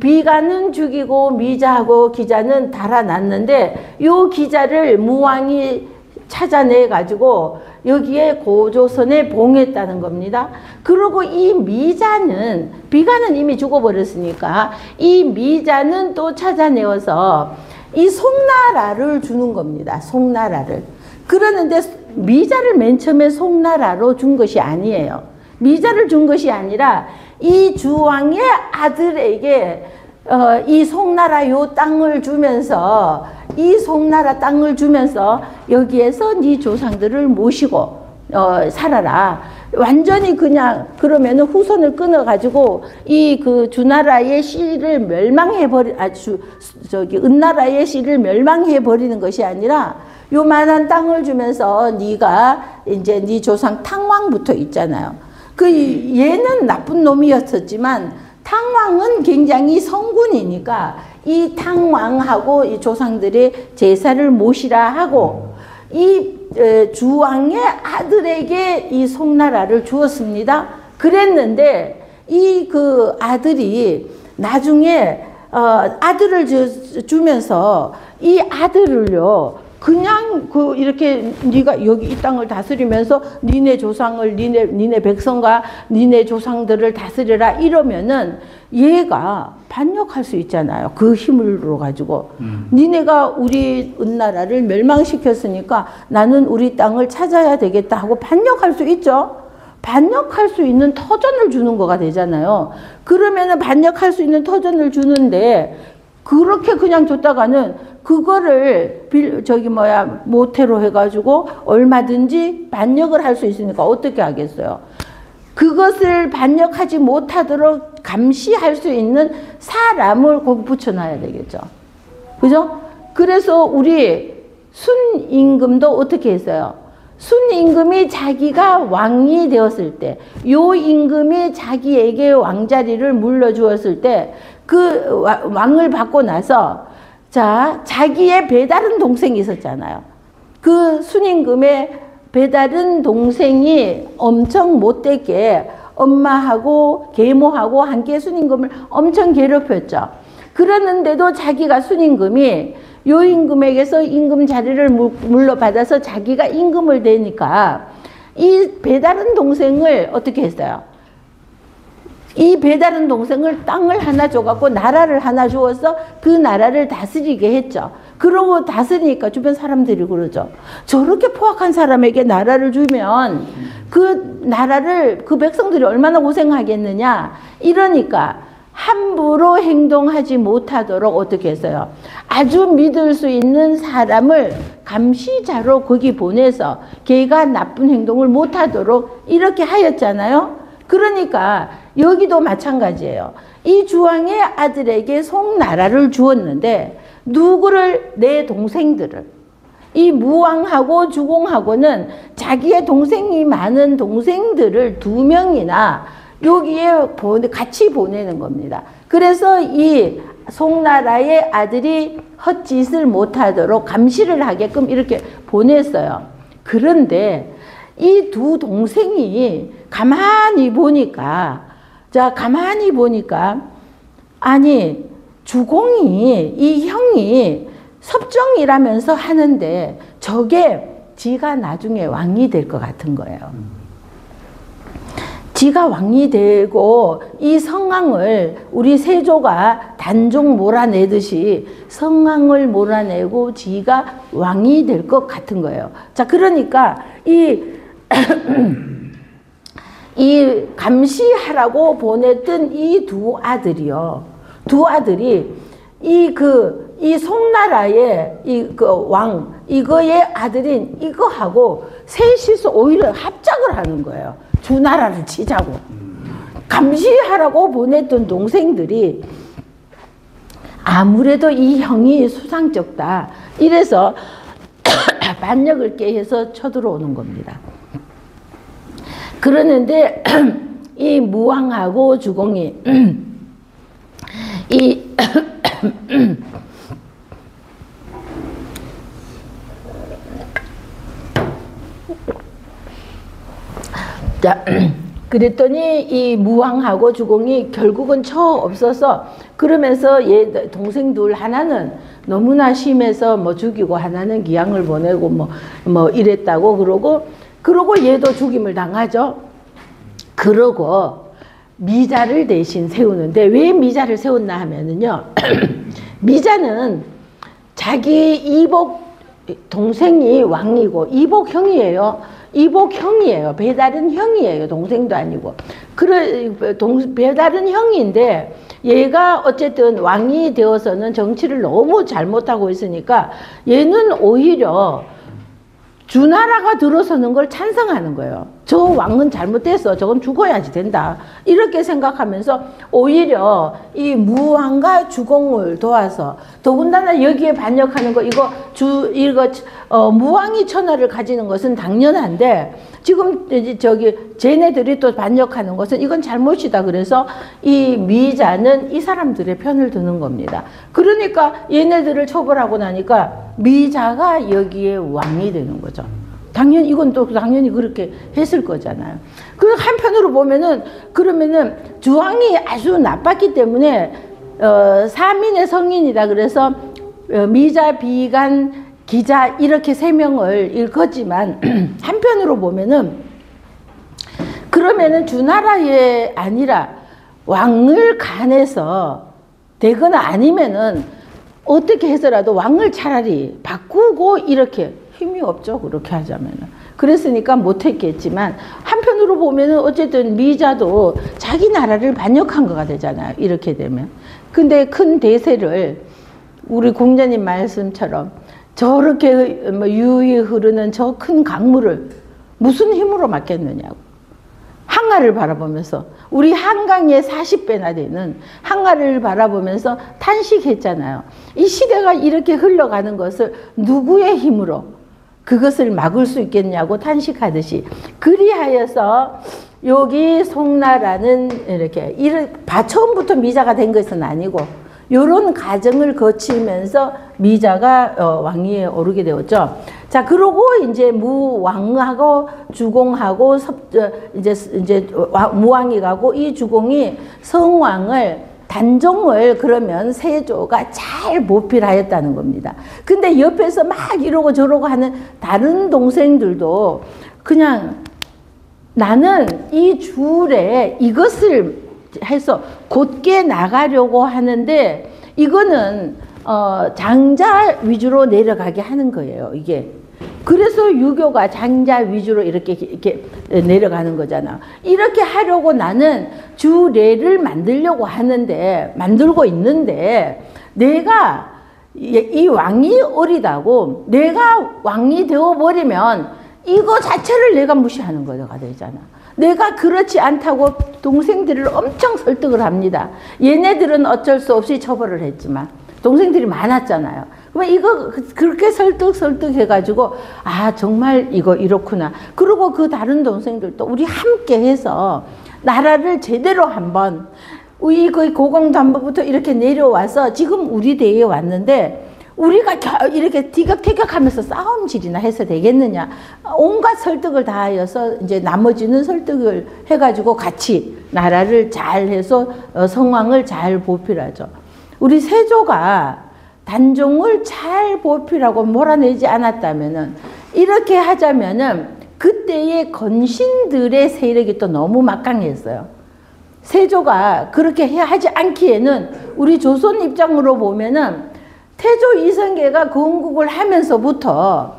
비가는 죽이고 미자하고 기자는 달아났는데 요 기자를 무왕이 찾아내 가지고 여기에 고조선에 봉했다는 겁니다. 그리고 이 미자는 비가는 이미 죽어버렸으니까 이 미자는 또 찾아내어서 이 송나라를 주는 겁니다. 송나라를. 그러는데 미자를 맨 처음에 송나라로 준 것이 아니에요. 미자를 준 것이 아니라 이 주왕의 아들에게 이 송나라 요 땅을 주면서 이 송나라 땅을 주면서 여기에서 네 조상들을 모시고 살아라. 완전히 그냥 그러면은 후손을 끊어가지고 이 그 주나라의 씨를 멸망해버리 은나라의 씨를 멸망해버리는 것이 아니라 요만한 땅을 주면서 네가 이제 네 조상 탕왕부터 있잖아요. 얘는 나쁜 놈이었었지만 탕왕은 굉장히 성군이니까 이 탕왕하고 이 조상들의 제사를 모시라 하고 이 주왕의 아들에게 이 송나라를 주었습니다. 그랬는데 이 그 아들이 나중에 아들을 주면서 이 아들을요 그냥 이렇게 네가 여기 이 땅을 다스리면서 니네 조상을 니네 백성과 니네 조상들을 다스려라 이러면은 얘가 반역할 수 있잖아요. 그 힘으로 가지고 니네가 우리 은나라를 멸망시켰으니까 나는 우리 땅을 찾아야 되겠다 하고 반역할 수 있죠. 반역할 수 있는 터전을 주는 거가 되잖아요. 그러면은 반역할 수 있는 터전을 주는데 그렇게 그냥 줬다가는 그거를 모태로 해가지고 얼마든지 반역을 할 수 있으니까 어떻게 하겠어요. 그것을 반역하지 못하도록 감시할 수 있는 사람을 거기 붙여놔야 되겠죠. 그죠? 그래서 우리 순임금도 어떻게 했어요? 순임금이 자기가 왕이 되었을 때, 요 임금이 자기에게 왕자리를 물려주었을 때, 그 왕을 받고 나서, 자, 자기의 배다른 동생이 있었잖아요. 그 순임금의 배다른 동생이 엄청 못되게 엄마하고 계모하고 함께 순임금을 엄청 괴롭혔죠. 그러는데도 자기가 순임금이 요 임금에게서 임금 자리를 물러받아서 자기가 임금을 되니까 이 배다른 동생을 어떻게 했어요? 이 배다른 동생을 땅을 하나 줘갖고 나라를 하나 주어서 그 나라를 다스리게 했죠. 그러고 다스리니까 주변 사람들이 그러죠. 저렇게 포악한 사람에게 나라를 주면 그 나라를, 그 백성들이 얼마나 고생하겠느냐. 이러니까 함부로 행동하지 못하도록 어떻게 했어요? 아주 믿을 수 있는 사람을 감시자로 거기 보내서 걔가 나쁜 행동을 못하도록 이렇게 하였잖아요. 그러니까 여기도 마찬가지예요. 이 주왕의 아들에게 송나라를 주었는데 누구를? 내 동생들을. 이 무왕하고 주공하고는 자기의 동생이 많은 동생들을 2명이나 여기에 같이 보내는 겁니다. 그래서 이 송나라의 아들이 헛짓을 못하도록 감시를 하게끔 이렇게 보냈어요. 그런데 이 2 동생이 가만히 보니까, 자, 가만히 보니까, 아니, 주공이, 이 형이 섭정이라면서 하는데 저게 지가 나중에 왕이 될 것 같은 거예요. 지가 왕이 되고 이 성왕을 우리 세조가 단종 몰아내듯이 성왕을 몰아내고 지가 왕이 될 것 같은 거예요. 자, 그러니까 이 감시하라고 보냈던 이 2 아들이요. 2 아들이 이 송나라의 그 왕, 이거의 아들인 이거하고 셋이서 오히려 합작을 하는 거예요. 주나라를 치자고. 감시하라고 보냈던 동생들이 아무래도 이 형이 수상쩍다. 이래서 반역을 깨해서 쳐들어오는 겁니다. 그러는데 이 무왕하고 주공이 자, 그랬더니 이 무왕하고 주공이 결국은 없어서 그러면서 얘 동생 둘 하나는 너무나 심해서 뭐 죽이고 하나는 기양을 보내고 뭐 이랬다고 그러고 얘도 죽임을 당하죠. 그러고 미자를 대신 세우는데 왜 미자를 세웠나 하면은요. 미자는 자기 이복 동생이 왕이고 이복형이에요. 이복형이에요. 배다른 형이에요. 동생도 아니고. 배다른 형인데 얘가 어쨌든 왕이 되어서는 정치를 너무 잘못하고 있으니까 얘는 오히려 주나라가 들어서는 걸 찬성하는 거예요. 저 왕은 잘못됐어. 저건 죽어야지 된다. 이렇게 생각하면서 오히려 이 무왕과 주공을 도와서 더군다나 여기에 반역하는 거 이거 무왕이 천하를 가지는 것은 당연한데 지금 쟤네들이 또 반역하는 것은 이건 잘못이다. 그래서 이 미자는 이 사람들의 편을 드는 겁니다. 그러니까 얘네들을 처벌하고 나니까 미자가 여기에 왕이 되는 거죠. 당연히 이건 또 당연히 그렇게 했을 거잖아요. 그 한편으로 보면은 그러면은 주왕이 아주 나빴기 때문에 사민의 성인이다. 그래서 미자, 비간, 기자 이렇게 3명을 일컫지만 한편으로 보면은 그러면은 주나라에 아니라 왕을 간해서 되거나 아니면은 어떻게 해서라도 왕을 차라리 바꾸고 이렇게 힘이 없죠. 그렇게 하자면은. 그랬으니까 못했겠지만 한편으로 보면은 어쨌든 미자도 자기 나라를 반역한 거가 되잖아요. 이렇게 되면. 근데 큰 대세를 우리 공자님 말씀처럼 저렇게 유유히 흐르는 저 큰 강물을 무슨 힘으로 막겠느냐고. 한가를 바라보면서 우리 한강의 40배나 되는 한가를 바라보면서 탄식했잖아요. 이 시대가 이렇게 흘러가는 것을 누구의 힘으로 그것을 막을 수 있겠냐고 탄식하듯이, 그리하여서 여기 송나라는 이렇게 처음부터 미자가 된 것은 아니고 이런 과정을 거치면서 미자가 왕위에 오르게 되었죠. 자, 그러고 이제 무왕하고 주공하고 이제 무왕이 가고, 이 주공이 성왕을 단종을 그러면 세조가 잘 보필하였다는 겁니다. 근데 옆에서 막 이러고 저러고 하는 다른 동생들도 그냥 나는 이 줄에 이것을 해서 곧게 나가려고 하는데, 이거는 장자 위주로 내려가게 하는 거예요, 이게. 그래서 유교가 장자 위주로 이렇게 내려가는 거잖아. 이렇게 하려고 나는 주례를 만들고 있는데, 내가 이 왕이 어리다고 내가 왕이 되어버리면 이거 자체를 내가 무시하는 거가 되잖아. 내가 그렇지 않다고 동생들을 엄청 설득을 합니다. 얘네들은 어쩔 수 없이 처벌을 했지만 동생들이 많았잖아요. 그러면 이거 그렇게 설득해가지고, 아, 정말 이거 이렇구나. 그리고 그 다른 동생들도 우리 함께 해서 나라를 제대로 한번, 우리 거의 고공담보부터 이렇게 내려와서 지금 우리 대에 왔는데 우리가 이렇게 티격태격하면서 싸움질이나 해서 되겠느냐. 온갖 설득을 다 하여서 이제 나머지는 설득을 해가지고 같이 나라를 잘 해서 성왕을 잘 보필하죠. 우리 세조가 단종을 잘 보필하고 몰아내지 않았다면은, 이렇게 하자면은 그때의 건신들의 세력이 또 너무 막강했어요. 세조가 그렇게 하지 않기에는 우리 조선 입장으로 보면은 태조 이성계가 건국을 하면서부터,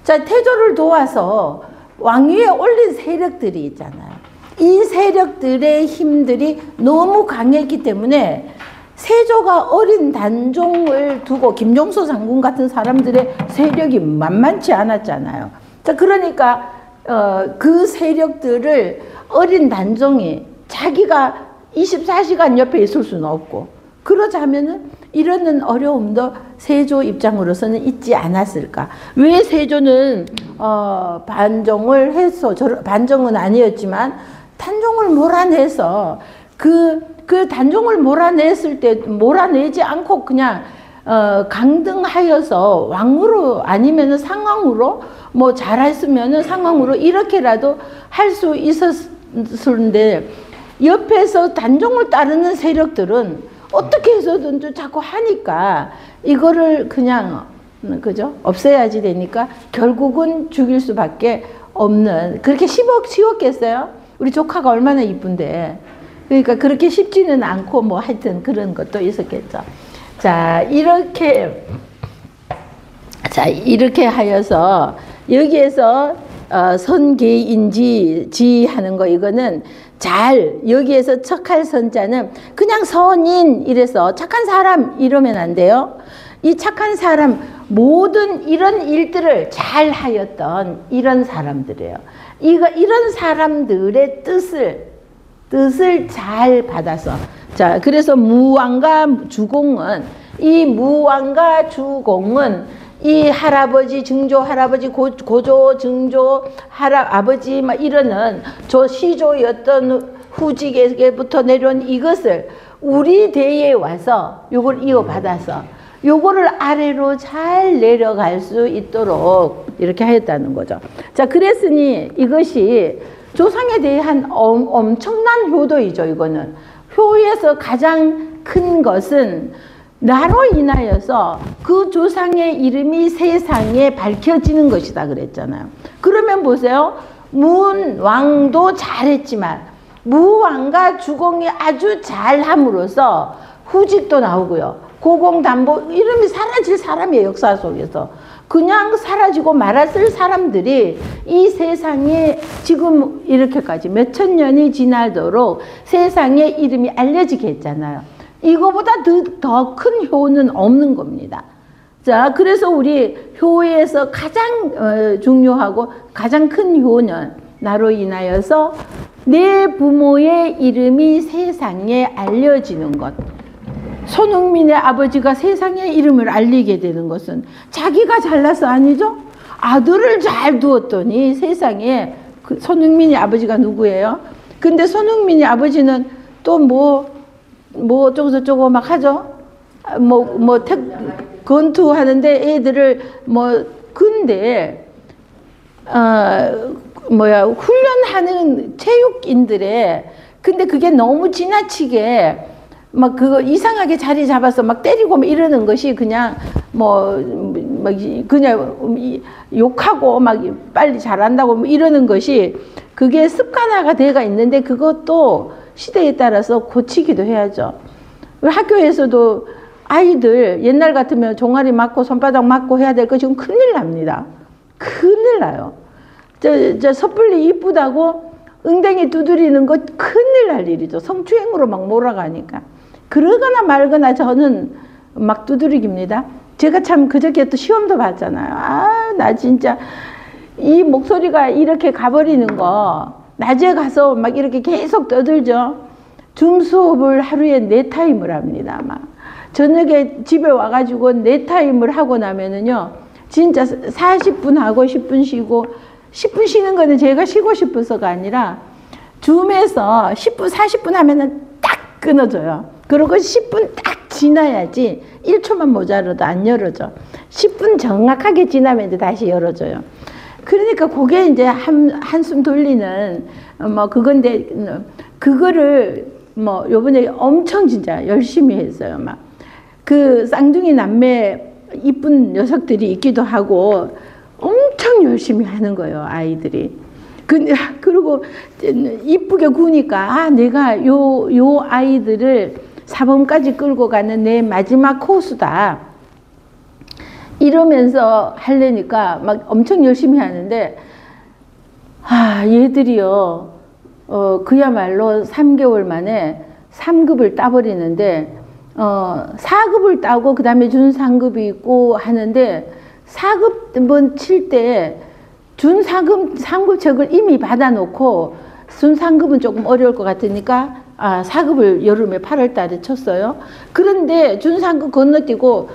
자, 태조를 도와서 왕위에 올린 세력들이 있잖아요. 이 세력들의 힘들이 너무 강했기 때문에 세조가 어린 단종을 두고 김종서 장군 같은 사람들의 세력이 만만치 않았잖아요. 자, 그러니까 그 세력들을 어린 단종이 자기가 24시간 옆에 있을 수는 없고, 그러자면은 이러는 어려움도 세조 입장으로서는 있지 않았을까. 왜 세조는 반종을 해서, 반종은 아니었지만 단종을 몰아내서 그 단종을 몰아냈을 때 몰아내지 않고 그냥 강등하여서 왕으로 아니면은 상왕으로 뭐 잘했으면은 상왕으로 이렇게라도 할 수 있었는데, 옆에서 단종을 따르는 세력들은 어떻게 해서든 자꾸 하니까 이거를 그냥, 그죠? 없애야지 되니까 결국은 죽일 수밖에 없는, 그렇게 쉬웠겠어요? 우리 조카가 얼마나 이쁜데. 그러니까 그렇게 쉽지는 않고 뭐 하여튼 그런 것도 있었겠죠. 자, 이렇게 하여서 여기에서 선계인지 지하는 거, 이거는 여기에서 척할 선자는 그냥 선인 이래서 착한 사람 이러면 안 돼요. 이 착한 사람, 모든 이런 일들을 잘 하였던 이런 사람들이에요. 이런 사람들의 뜻을 잘 받아서. 자, 그래서 무왕과 주공은, 이 무왕과 주공은 이 할아버지, 증조 할아버지, 고조, 증조 아버지 막 이러는 저 시조였던 후직에게부터 내려온 이것을 우리 대에 와서 요걸 이어받아서 요거를 아래로 잘 내려갈 수 있도록 이렇게 하였다는 거죠. 자, 그랬으니 이것이 조상에 대한 엄청난 효도이죠. 이거는 효에서 가장 큰 것은 나로 인하여서 그 조상의 이름이 세상에 밝혀지는 것이다 그랬잖아요. 그러면 보세요. 문왕도 잘했지만 무왕과 주공이 아주 잘함으로써 후직도 나오고요. 고공담보 이름이 사라질 사람이에요. 역사 속에서. 그냥 사라지고 말았을 사람들이 이 세상에 지금 이렇게까지 몇천 년이 지나도록 세상에 이름이 알려지게 했잖아요. 이거보다 더 큰 효는 없는 겁니다. 자, 그래서 우리 효에서 가장 중요하고 가장 큰 효는 나로 인하여서 내 부모의 이름이 세상에 알려지는 것. 손흥민의 아버지가 세상에 이름을 알리게 되는 것은 자기가 잘나서 아니죠? 아들을 잘 두었더니 세상에 손흥민의 아버지가 누구예요? 근데 손흥민의 아버지는 또 어쩌고 저쩌고 막 하죠? 권투하는데 애들을 근데, 훈련하는 체육인들의, 근데 그게 너무 지나치게 막 그거 이상하게 자리 잡아서 막 때리고 막 이러는 것이 그냥 그냥 욕하고 막 빨리 잘한다고 뭐 이러는 것이 그게 습관화가 돼가 있는데 그것도 시대에 따라서 고치기도 해야죠. 학교에서도 아이들 옛날 같으면 종아리 맞고 손바닥 맞고 해야 될 거 지금 큰일 납니다. 큰일 나요. 저 섣불리 이쁘다고 응댕이 두드리는 거 큰일 날 일이죠. 성추행으로 막 몰아가니까. 그러거나 말거나 저는 막 두드리기입니다. 제가 참 그저께 또 시험도 봤잖아요. 나 진짜 이 목소리가 이렇게 가버리는 거 낮에 가서 막 이렇게 계속 떠들죠. 줌 수업을 하루에 4타임을 합니다. 막 저녁에 집에 와가지고 4타임을 하고 나면은요 진짜 40분 하고 10분 쉬고 10분 쉬는 거는 제가 쉬고 싶어서가 아니라 줌에서 10분 40분 하면은 딱 끊어져요. 그리고 10분 딱 지나야지 1초만 모자라도 안 열어져. 10분 정확하게 지나면 이제 다시 열어줘요. 그러니까 그게 이제 한숨 돌리는 그건데 그거를 요번에 엄청 진짜 열심히 했어요. 막 그 쌍둥이 남매 이쁜 녀석들이 있기도 하고 엄청 열심히 하는 거예요, 아이들이. 그리고 이쁘게 구니까 내가 요 아이들을 사범까지 끌고 가는 내 마지막 코스다. 이러면서 하려니까 막 엄청 열심히 하는데 얘들이요 그야말로 3개월 만에 3급을 따버리는데 4급을 따고 그 다음에 준3급이 있고 하는데 4급은 칠 때 준4급 3급 책을 이미 받아놓고 준3급은 조금 어려울 것 같으니까 4급을 여름에 8월 달에 쳤어요. 그런데 준3급 건너뛰고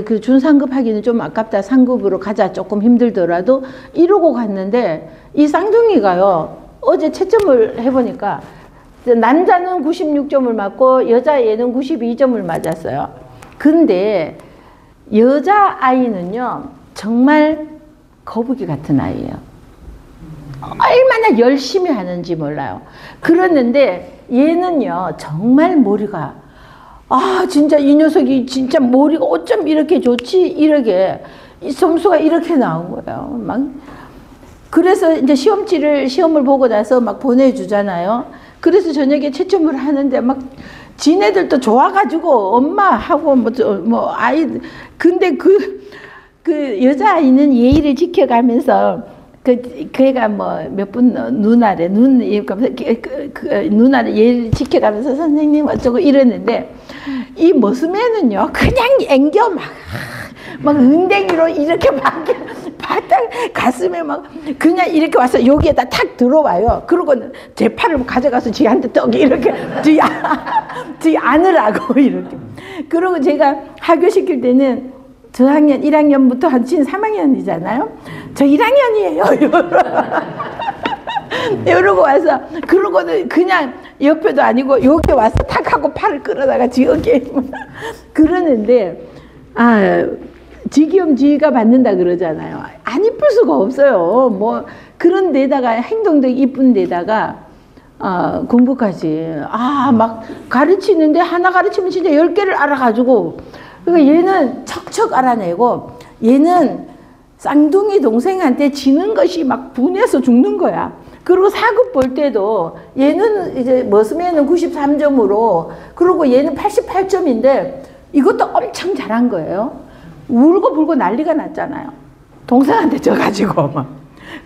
그 준3급 하기는 좀 아깝다. 3급으로 가자. 조금 힘들더라도 이러고 갔는데 이 쌍둥이가요. 어제 채점을 해보니까 남자는 96점을 맞고 여자애는 92점을 맞았어요. 근데 여자아이는요. 정말 거북이 같은 아이예요. 얼마나 열심히 하는지 몰라요. 그랬는데 얘는요. 정말 머리가 진짜 이 녀석이 진짜 머리가 어쩜 이렇게 좋지? 이렇게 이 점수가 이렇게 나온 거예요. 막 그래서 이제 시험을 보고 나서 막 보내주잖아요. 그래서 저녁에 채점을 하는데 막 지네들도 좋아가지고 엄마하고 아이 근데 그 여자아이는 예의를 지켜가면서 걔가 몇 분 누나래 누나를 예의를 지켜가면서 선생님 어쩌고 이러는데 이 머슴애는요 그냥 앵겨 막 응댕이로 이렇게 바닥 가슴에 막 그냥 이렇게 와서 여기에다 탁 들어와요. 그러고는 제 팔을 가져가서 지한테 떡 이렇게 지 안으라고 이렇게. 그리고 제가 하교시킬 때는 저학년 1학년부터 한 지금 3학년이잖아요. 저 1학년이에요. 이러고 와서 그러고는 그냥 옆에도 아니고 여기 와서 탁 하고 팔을 끌어다가 지어게 그러는데 지기엄지가 받는다 그러잖아요. 안 이쁠 수가 없어요. 그런 데다가 행동도 이쁜 데다가 공부까지 막 가르치는데 하나 가르치면 진짜 10개를 알아가지고 그러니까 얘는 척척 알아내고 얘는 쌍둥이 동생한테 지는 것이 막 분해서 죽는 거야. 그리고 4급 볼 때도 얘는 이제 머슴애는 93점으로 그리고 얘는 88점인데 이것도 엄청 잘한 거예요. 울고 불고 난리가 났잖아요. 동생한테 져가지고 막.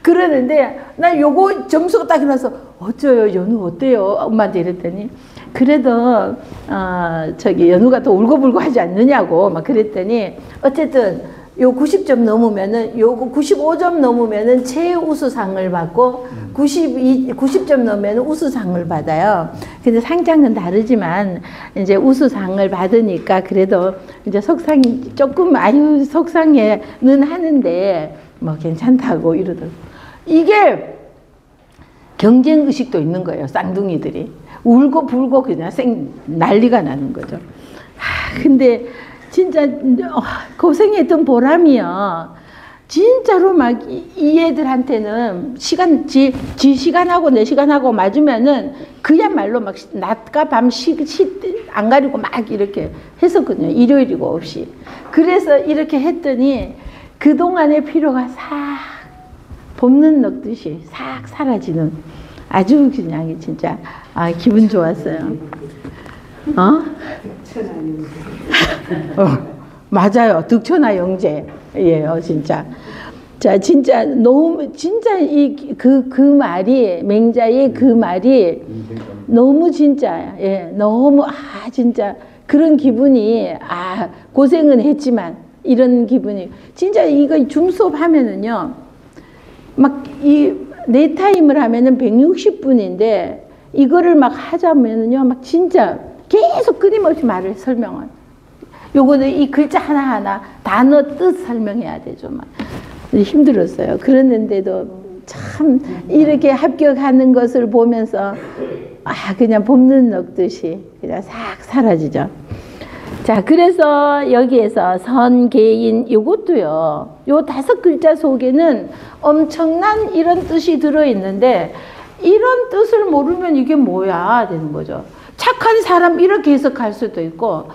그러는데 나 요거 점수가 딱 일어나서 어쩌요 연우 어때요? 엄마한테 이랬더니 그래도 연우가 또 울고불고 하지 않느냐고 막 그랬더니 어쨌든 요 90점 넘으면은, 요거 95점 넘으면은 최우수상을 받고, 90점 넘으면 우수상을 받아요. 근데 상장은 다르지만, 이제 우수상을 받으니까 그래도 이제 속상이 조금, 아유, 속상해는 하는데, 뭐 괜찮다고 이러더라고요. 이게 경쟁의식도 있는 거예요, 쌍둥이들이. 울고 불고 그냥 난리가 나는 거죠. 근데 진짜 고생했던 보람이요. 진짜로 막 이 애들한테는 지 시간하고 내 시간하고 맞으면은 그야말로 막 낮과 밤 안 가리고 막 이렇게 했었거든요. 일요일이고 없이. 그래서 이렇게 했더니 그동안의 피로가 싹 봄눈 녹듯이 싹 사라지는 아주 그냥 진짜 기분 좋았어요. 맞아요. 득천하 영재예요, 진짜. 자, 진짜 너무 진짜 그 말이 맹자의 그 말이 너무 진짜 너무 진짜 그런 기분이 고생은 했지만 이런 기분이 진짜 이거 줌수업 하면은요. 막 내 타임을 하면은 160분인데 이거를 막 하자면은요. 막 진짜 계속 끊임없이 말을 설명을. 요거는 이 글자 하나하나 단어 뜻 설명해야 되죠. 막 힘들었어요. 그랬는데도 참 이렇게 합격하는 것을 보면서 그냥 봄눈 녹듯이 그냥 싹 사라지죠. 자, 그래서 여기에서 선계인 요것도요. 요 5글자 속에는 엄청난 이런 뜻이 들어있는데 이런 뜻을 모르면 이게 뭐야 되는 거죠. 착한 사람 이렇게 해석할 수도 있고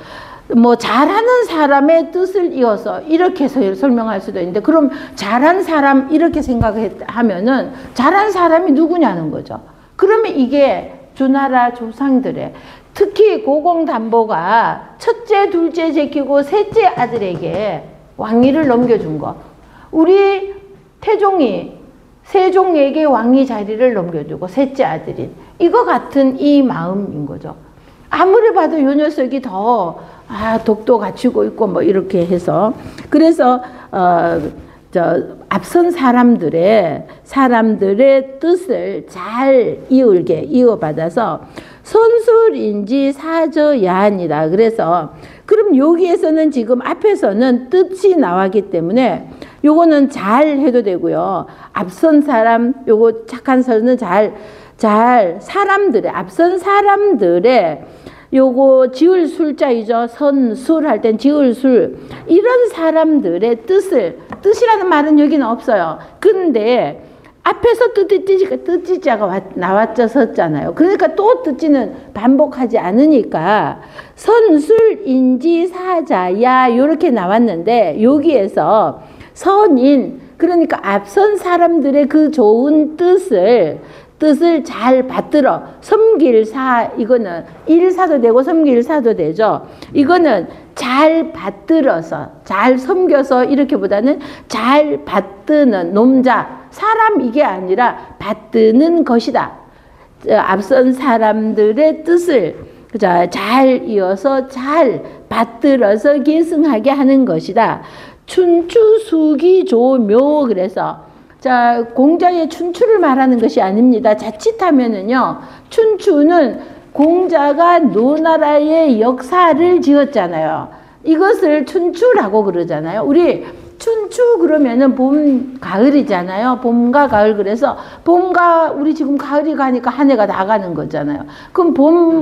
뭐 잘하는 사람의 뜻을 이어서 이렇게 해서 설명할 수도 있는데 그럼 잘한 사람 이렇게 생각하면은 잘한 사람이 누구냐는 거죠. 그러면 이게 주나라 조상들의 특히 고공담보가 첫째, 둘째 제키고 셋째 아들에게 왕위를 넘겨준 거. 우리 태종이 세종에게 왕위 자리를 넘겨주고 셋째 아들인 이거 같은 이 마음인 거죠. 아무리 봐도 요 녀석이 더 독도 갖추고 있고 뭐 이렇게 해서 그래서 앞선 사람들의 뜻을 잘 이어받아서 선술인지 사저야한이다. 그래서 그럼 여기에서는 지금 앞에서는 뜻이 나왔기 때문에 요거는 잘 해도 되고요. 앞선 사람 요거 착한 설은 앞선 사람들의 요거 지을 술자이죠. 선술 할 땐 지을 술. 이런 사람들의 뜻이라는 말은 여기는 없어요. 근데 앞에서 뜻지자가 나왔었잖아요. 그러니까 또 뜻지는 반복하지 않으니까 선술인지 사자야 이렇게 나왔는데 여기에서 선인 그러니까 앞선 사람들의 그 좋은 뜻을 잘 받들어 섬길사 이거는 일사도 되고 섬길사도 되죠. 이거는 잘 받들어서 잘 섬겨서 이렇게보다는 잘 받드는 놈자 사람 이게 아니라 받드는 것이다. 앞선 사람들의 뜻을 잘 이어서 잘 받들어서 계승하게 하는 것이다. 춘추 수기 조묘 그래서 자, 공자의 춘추를 말하는 것이 아닙니다. 자칫하면은요, 춘추는 공자가 노나라의 역사를 지었잖아요. 이것을 춘추라고 그러잖아요. 우리 춘추 그러면은 봄, 가을이잖아요. 봄과 가을 그래서 봄과 우리 지금 가을이 가니까 한 해가 다 가는 거잖아요. 그럼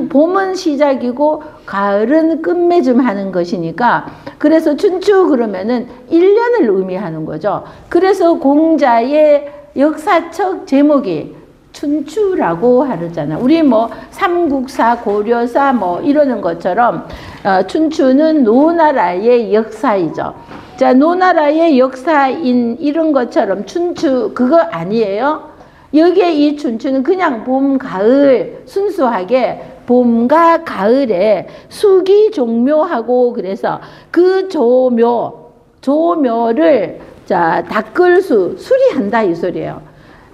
봄은 시작이고 가을은 끝맺음 하는 것이니까 그래서 춘추 그러면은 1년을 의미하는 거죠. 그래서 공자의 역사적 제목이 춘추라고 하잖아요. 우리 뭐 삼국사, 고려사 뭐 이러는 것처럼 춘추는 노나라의 역사이죠. 자, 노나라의 역사인 이런 것처럼 춘추 그거 아니에요. 여기에 이 춘추는 그냥 봄, 가을 순수하게 봄과 가을에 수기 종묘하고 그래서 그 조묘를 자 닦을수 수리한다 이 소리예요.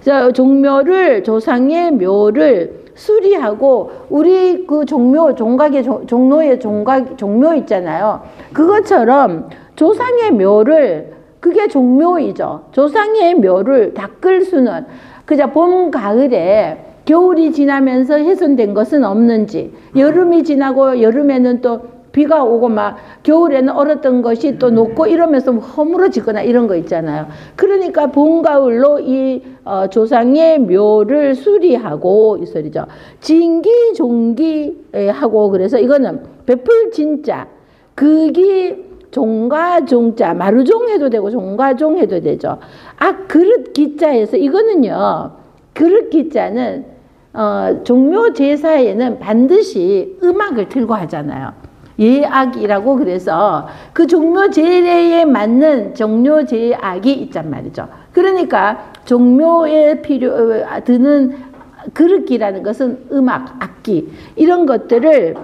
자, 종묘를 조상의 묘를 수리하고 우리 그 종묘 종각의 종로의 종묘 있잖아요. 그것처럼 조상의 묘를, 그게 종묘이죠. 조상의 묘를 닦을 수는, 그저 봄, 가을에 겨울이 지나면서 훼손된 것은 없는지, 여름이 지나고 여름에는 또 비가 오고 막 겨울에는 얼었던 것이 또 녹고 이러면서 허물어지거나 이런 거 있잖아요. 그러니까 봄, 가을로 이 조상의 묘를 수리하고 이 소리죠. 진기, 종기 하고, 그래서 이거는 베풀 진짜, 극이 종과 종자, 마루종 해도 되고 종과 종 해도 되죠. 그릇 기자에서 이거는요, 그릇 기자는 종묘 제사에는 반드시 음악을 틀고 하잖아요. 예악이라고, 그래서 그 종묘 제례에 맞는 종묘 제악이 있단 말이죠. 그러니까 종묘에 드는 그릇기라는 것은 음악, 악기 이런 것들을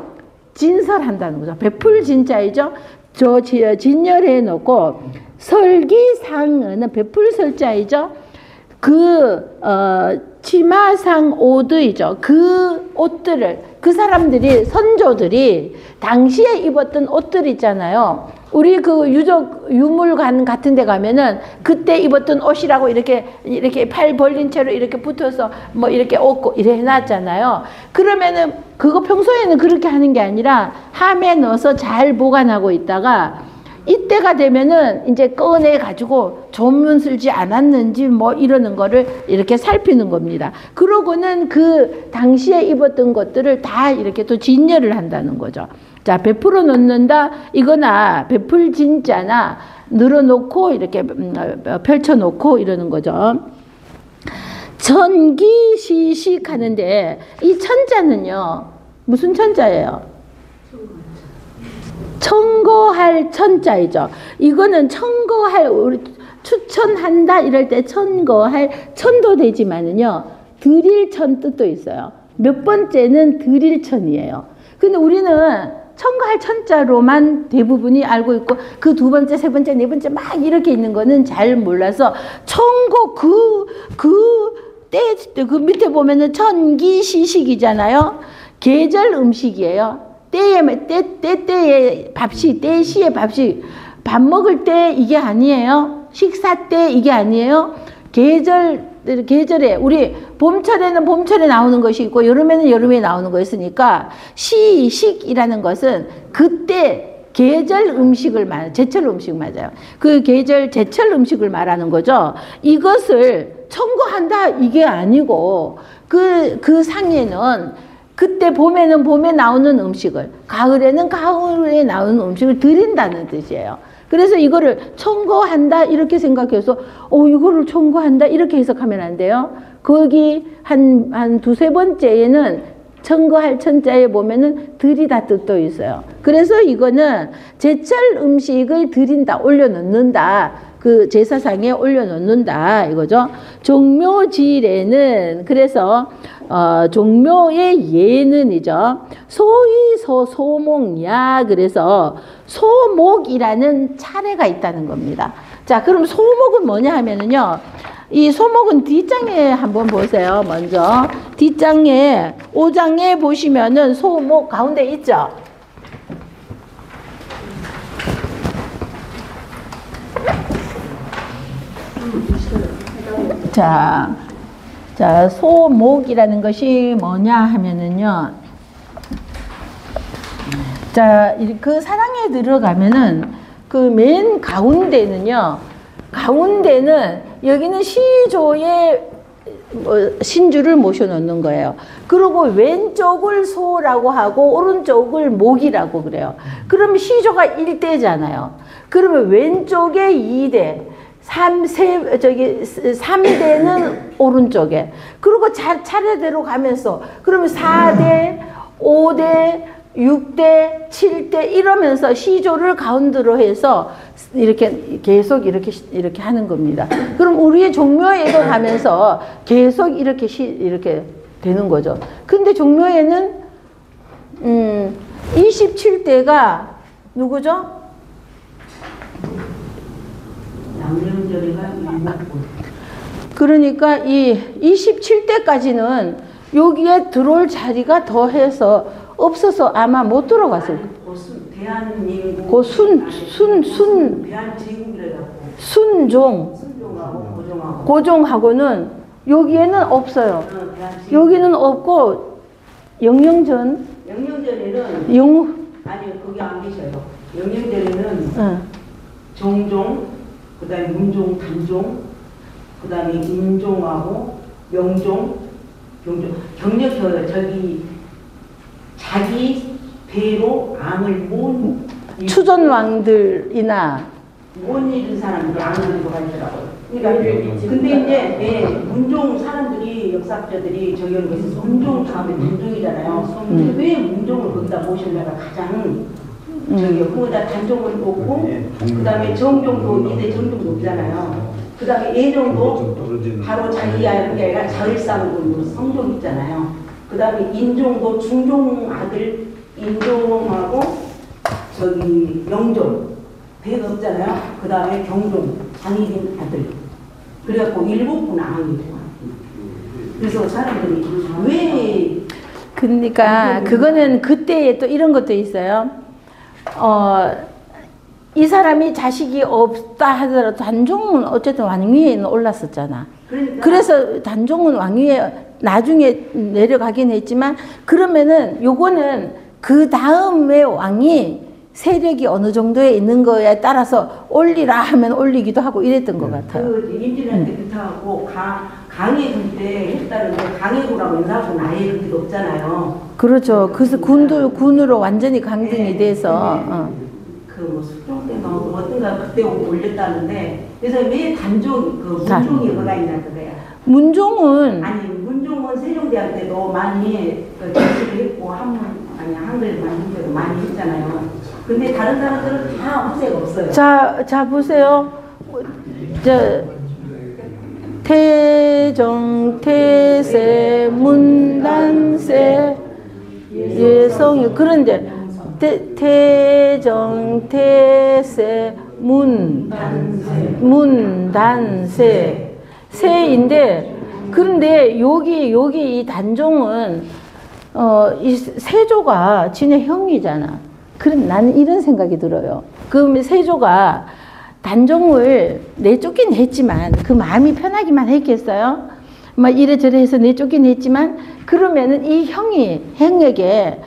진설한다는 거죠. 베풀 진자이죠. 저 진열해 놓고, 설기상은 베풀 설자이죠. 치마상 옷이죠. 그 옷들을, 그 사람들이, 선조들이 당시에 입었던 옷들 있잖아요. 우리 그 유물관 같은 데 가면은 그때 입었던 옷이라고 이렇게 팔 벌린 채로 이렇게 붙어서 뭐 이렇게 옷고 이래 해놨잖아요. 그러면은 그거 평소에는 그렇게 하는 게 아니라 함에 넣어서 잘 보관하고 있다가 이때가 되면은 이제 꺼내 가지고 조문 쓸지 않았는지 뭐 이러는 거를 이렇게 살피는 겁니다. 그러고는 그 당시에 입었던 것들을 다 이렇게 또 진열을 한다는 거죠. 자, 베풀어 놓는다, 이거나 베풀 진짜나 늘어놓고 이렇게 펼쳐 놓고 이러는 거죠. 천기시식 하는데 이 천자는요, 무슨 천자예요? 청거할 천자이죠. 이거는 청거할, 우리 추천한다 이럴 때 청거할 천도 되지만은요, 드릴 천 뜻도 있어요. 몇 번째는 드릴 천이에요. 근데 우리는 청거할 천자로만 대부분이 알고 있고, 그 두 번째, 세 번째, 네 번째 막 이렇게 있는 거는 잘 몰라서, 청거 그 밑에 보면은 천기시식이잖아요. 계절 음식이에요. 때에 밥식, 때시에 밥식, 밥 먹을 때 이게 아니에요. 식사 때 이게 아니에요. 계절에, 우리 봄철에는 봄철에 나오는 것이 있고 여름에는 여름에 나오는 거 있으니까, 시식이라는 것은 그때 계절 음식을 제철 음식 맞아요. 그 계절, 제철 음식을 말하는 거죠. 이것을 청구한다 이게 아니고, 그 상에는 그때 봄에는 봄에 나오는 음식을, 가을에는 가을에 나오는 음식을 드린다는 뜻이에요. 그래서 이거를 청거한다 이렇게 생각해서 이거를 청거한다 이렇게 해석하면 안 돼요. 거기 한 두세 번째에는 청거할 천자에 보면은 드리다 뜻도 있어요. 그래서 이거는 제철 음식을 드린다, 올려놓는다, 그 제사상에 올려놓는다 이거죠. 종묘지례는, 그래서 종묘의 예는이죠. 소위소 소목야, 그래서 소목이라는 차례가 있다는 겁니다. 자, 그럼 소목은 뭐냐 하면은요, 이 소목은 뒷장에 한번 보세요. 먼저 뒷장에 5장에 보시면은 소목 가운데 있죠. 자, 소목이라는 것이 뭐냐 하면은요, 자, 그 사랑에 들어가면은 그 맨 가운데는요, 가운데는 여기는 시조의 신주를 모셔놓는 거예요. 그리고 왼쪽을 소라고 하고 오른쪽을 목이라고 그래요. 그러면 시조가 1대잖아요. 그러면 왼쪽에 2대, 3대는 오른쪽에. 그리고 차례대로 가면서, 그러면 4대, 5대, 6대, 7대 이러면서 시조를 가운데로 해서 이렇게 계속 이렇게 하는 겁니다. 그럼 우리의 종묘에도 가면서 계속 이렇게 되는 거죠. 근데 종묘에는 27대가 누구죠? 그러니까 이 27대까지는 여기에 들어올 자리가 더해서 없어서 아마 못 들어갔을 거예요. 대한민국 그 순 대한제국이라고 순종 순종하고 고종하고 고종하고는 여기에는 없어요. 대한제국. 여기는 없고 영영전 영영전에는 영 아니요 거기 안 계셔요. 영영전에는 응. 정종, 그다음에 문종, 단종, 그다음에 인종하고 명종, 경종, 경력 저기 자기 배로 암을 못 추전 왕들이나 못 잃은 사람들이 암을 잃고 가더라고요. 그러니까 근데 이제 네, 문종 사람들이 역사학자들이 저기 하는 것이 문종 다음에 단종이잖아요. 근데 왜 문종을 거기다 모시려가 가장 저기 거기다 단종을 놓고 그다음에 정종도 이때 정종도 없잖아요. 그다음에 예종도 바로 자기 아이가 자을상으로 성종 있잖아요. 그다음에 인종도 중종 아들 인종하고 저기 영종 배가 없잖아요. 그다음에 경종 장인인 아들. 그래갖고 일곱 분 아들이에요. 그래서 사람들이 왜 그러니까 그거는 그때에 또 이런 것도 있어요. 이 사람이 자식이 없다 하더라도 단종은 어쨌든 왕위에 올랐었잖아. 그러니까 그래서 단종은 왕위에 나중에 내려가긴 했지만 그러면은 요거는 그 다음에 왕이 세력이 어느 정도에 있는 거에 따라서 올리라 하면 올리기도 하고 이랬던 것 같아요. 그 임진한테 부탁하고 강해군 때 했다는데 강해군하고 연사군 아예 그렇게 없잖아요. 그렇죠. 그래서 군으로 완전히 강등이 돼서. 그뭐 수종 때가 어떤가 그때 올렸다는데 그래서 왜 단종 그 문종이 올라 있냐 그래요. 문종은 아니 문종은 세종대왕 때도 많이 제시를 했고 한글 만들 때도 많이 했잖아요. 근데 다른 사람들은 다 후세가 없어요. 자 보세요. 태정, 태세, 문단세, 예성이 그런데 태정, 태세, 문단세 세인데 그런데 여기 이 단종은 이 세조가 진의 형이잖아. 그럼 나는 이런 생각이 들어요. 그럼 세조가 단종을 내쫓긴 했지만 그 마음이 편하기만 했겠어요? 막 이래저래 해서 내쫓긴 했지만 그러면은 이 형에게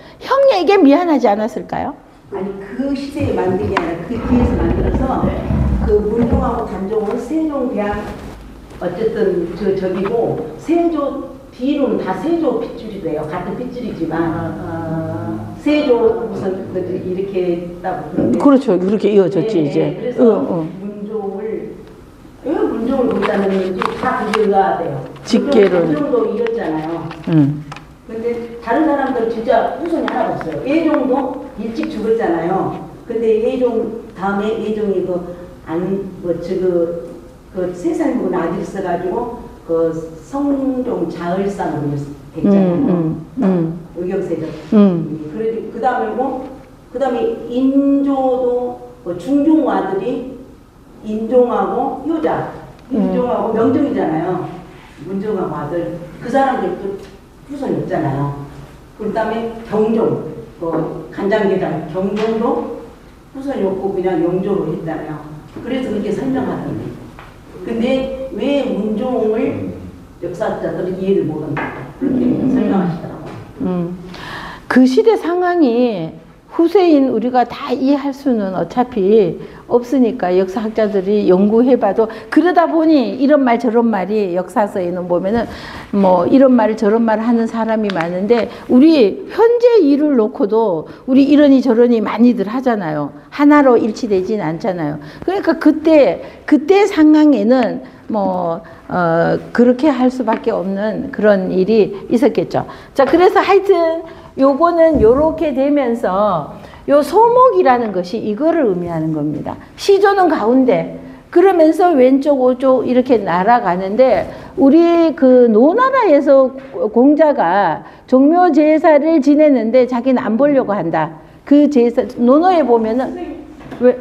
미안하지 않았을까요? 아니 그 시대에 만든 게 아니라 그 뒤에서 만들어서 그 문종하고 단종은 세종대왕 어쨌든 저기고 세조 뒤로는 다 세조 핏줄이 돼요. 같은 핏줄이지만 세조 무슨 이렇게 했다고 그러는데 그렇죠. 그렇게 이어졌지 네, 이제. 그래서 문종을 왜 문종을 거기다는 다 그게 의아가 돼요. 직계로는. 단종도 이었잖아요. 근데 다른 사람들 진짜 후손이 하나도 없어요. 예종도 일찍 죽었잖아요. 근데 예종 다음에 예종이 그 세상 묵은 아들 있어가지고 그 성종 자을상으로 됐잖아요. 의경세죠. 그래도 그 다음에 인조도 중종 아들이 인종하고 효자, 인종하고 명종이잖아요. 문종하고 아들 그 사람들도 후손이 없잖아요. 그 다음에 경종, 간장게장 경종도 후손이 없고 그냥 영조로 했잖아요. 그래서 그렇게 설명하던데. 근데 왜 문종을 역사학자들은 이해를 못한다 그렇게 설명하시더라고요. 그 시대 상황이 후세인 우리가 다 이해할 수는 어차피 없으니까 역사학자들이 연구해봐도 그러다 보니 이런 말 저런 말이 역사서에는 보면은 뭐 이런 말 저런 말 하는 사람이 많은데 우리 현재 일을 놓고도 우리 이러니 저러니 많이들 하잖아요. 하나로 일치되진 않잖아요. 그러니까 그때 상황에는 그렇게 할 수밖에 없는 그런 일이 있었겠죠. 자, 그래서 하여튼 요거는 요렇게 되면서 요 소목이라는 것이 이거를 의미하는 겁니다. 시조는 가운데 그러면서 왼쪽 오쪽 이렇게 날아가는데 우리 그 노나라에서 공자가 종묘 제사를 지내는데 자기는 안 보려고 한다. 그 제사 노노에 보면은 왜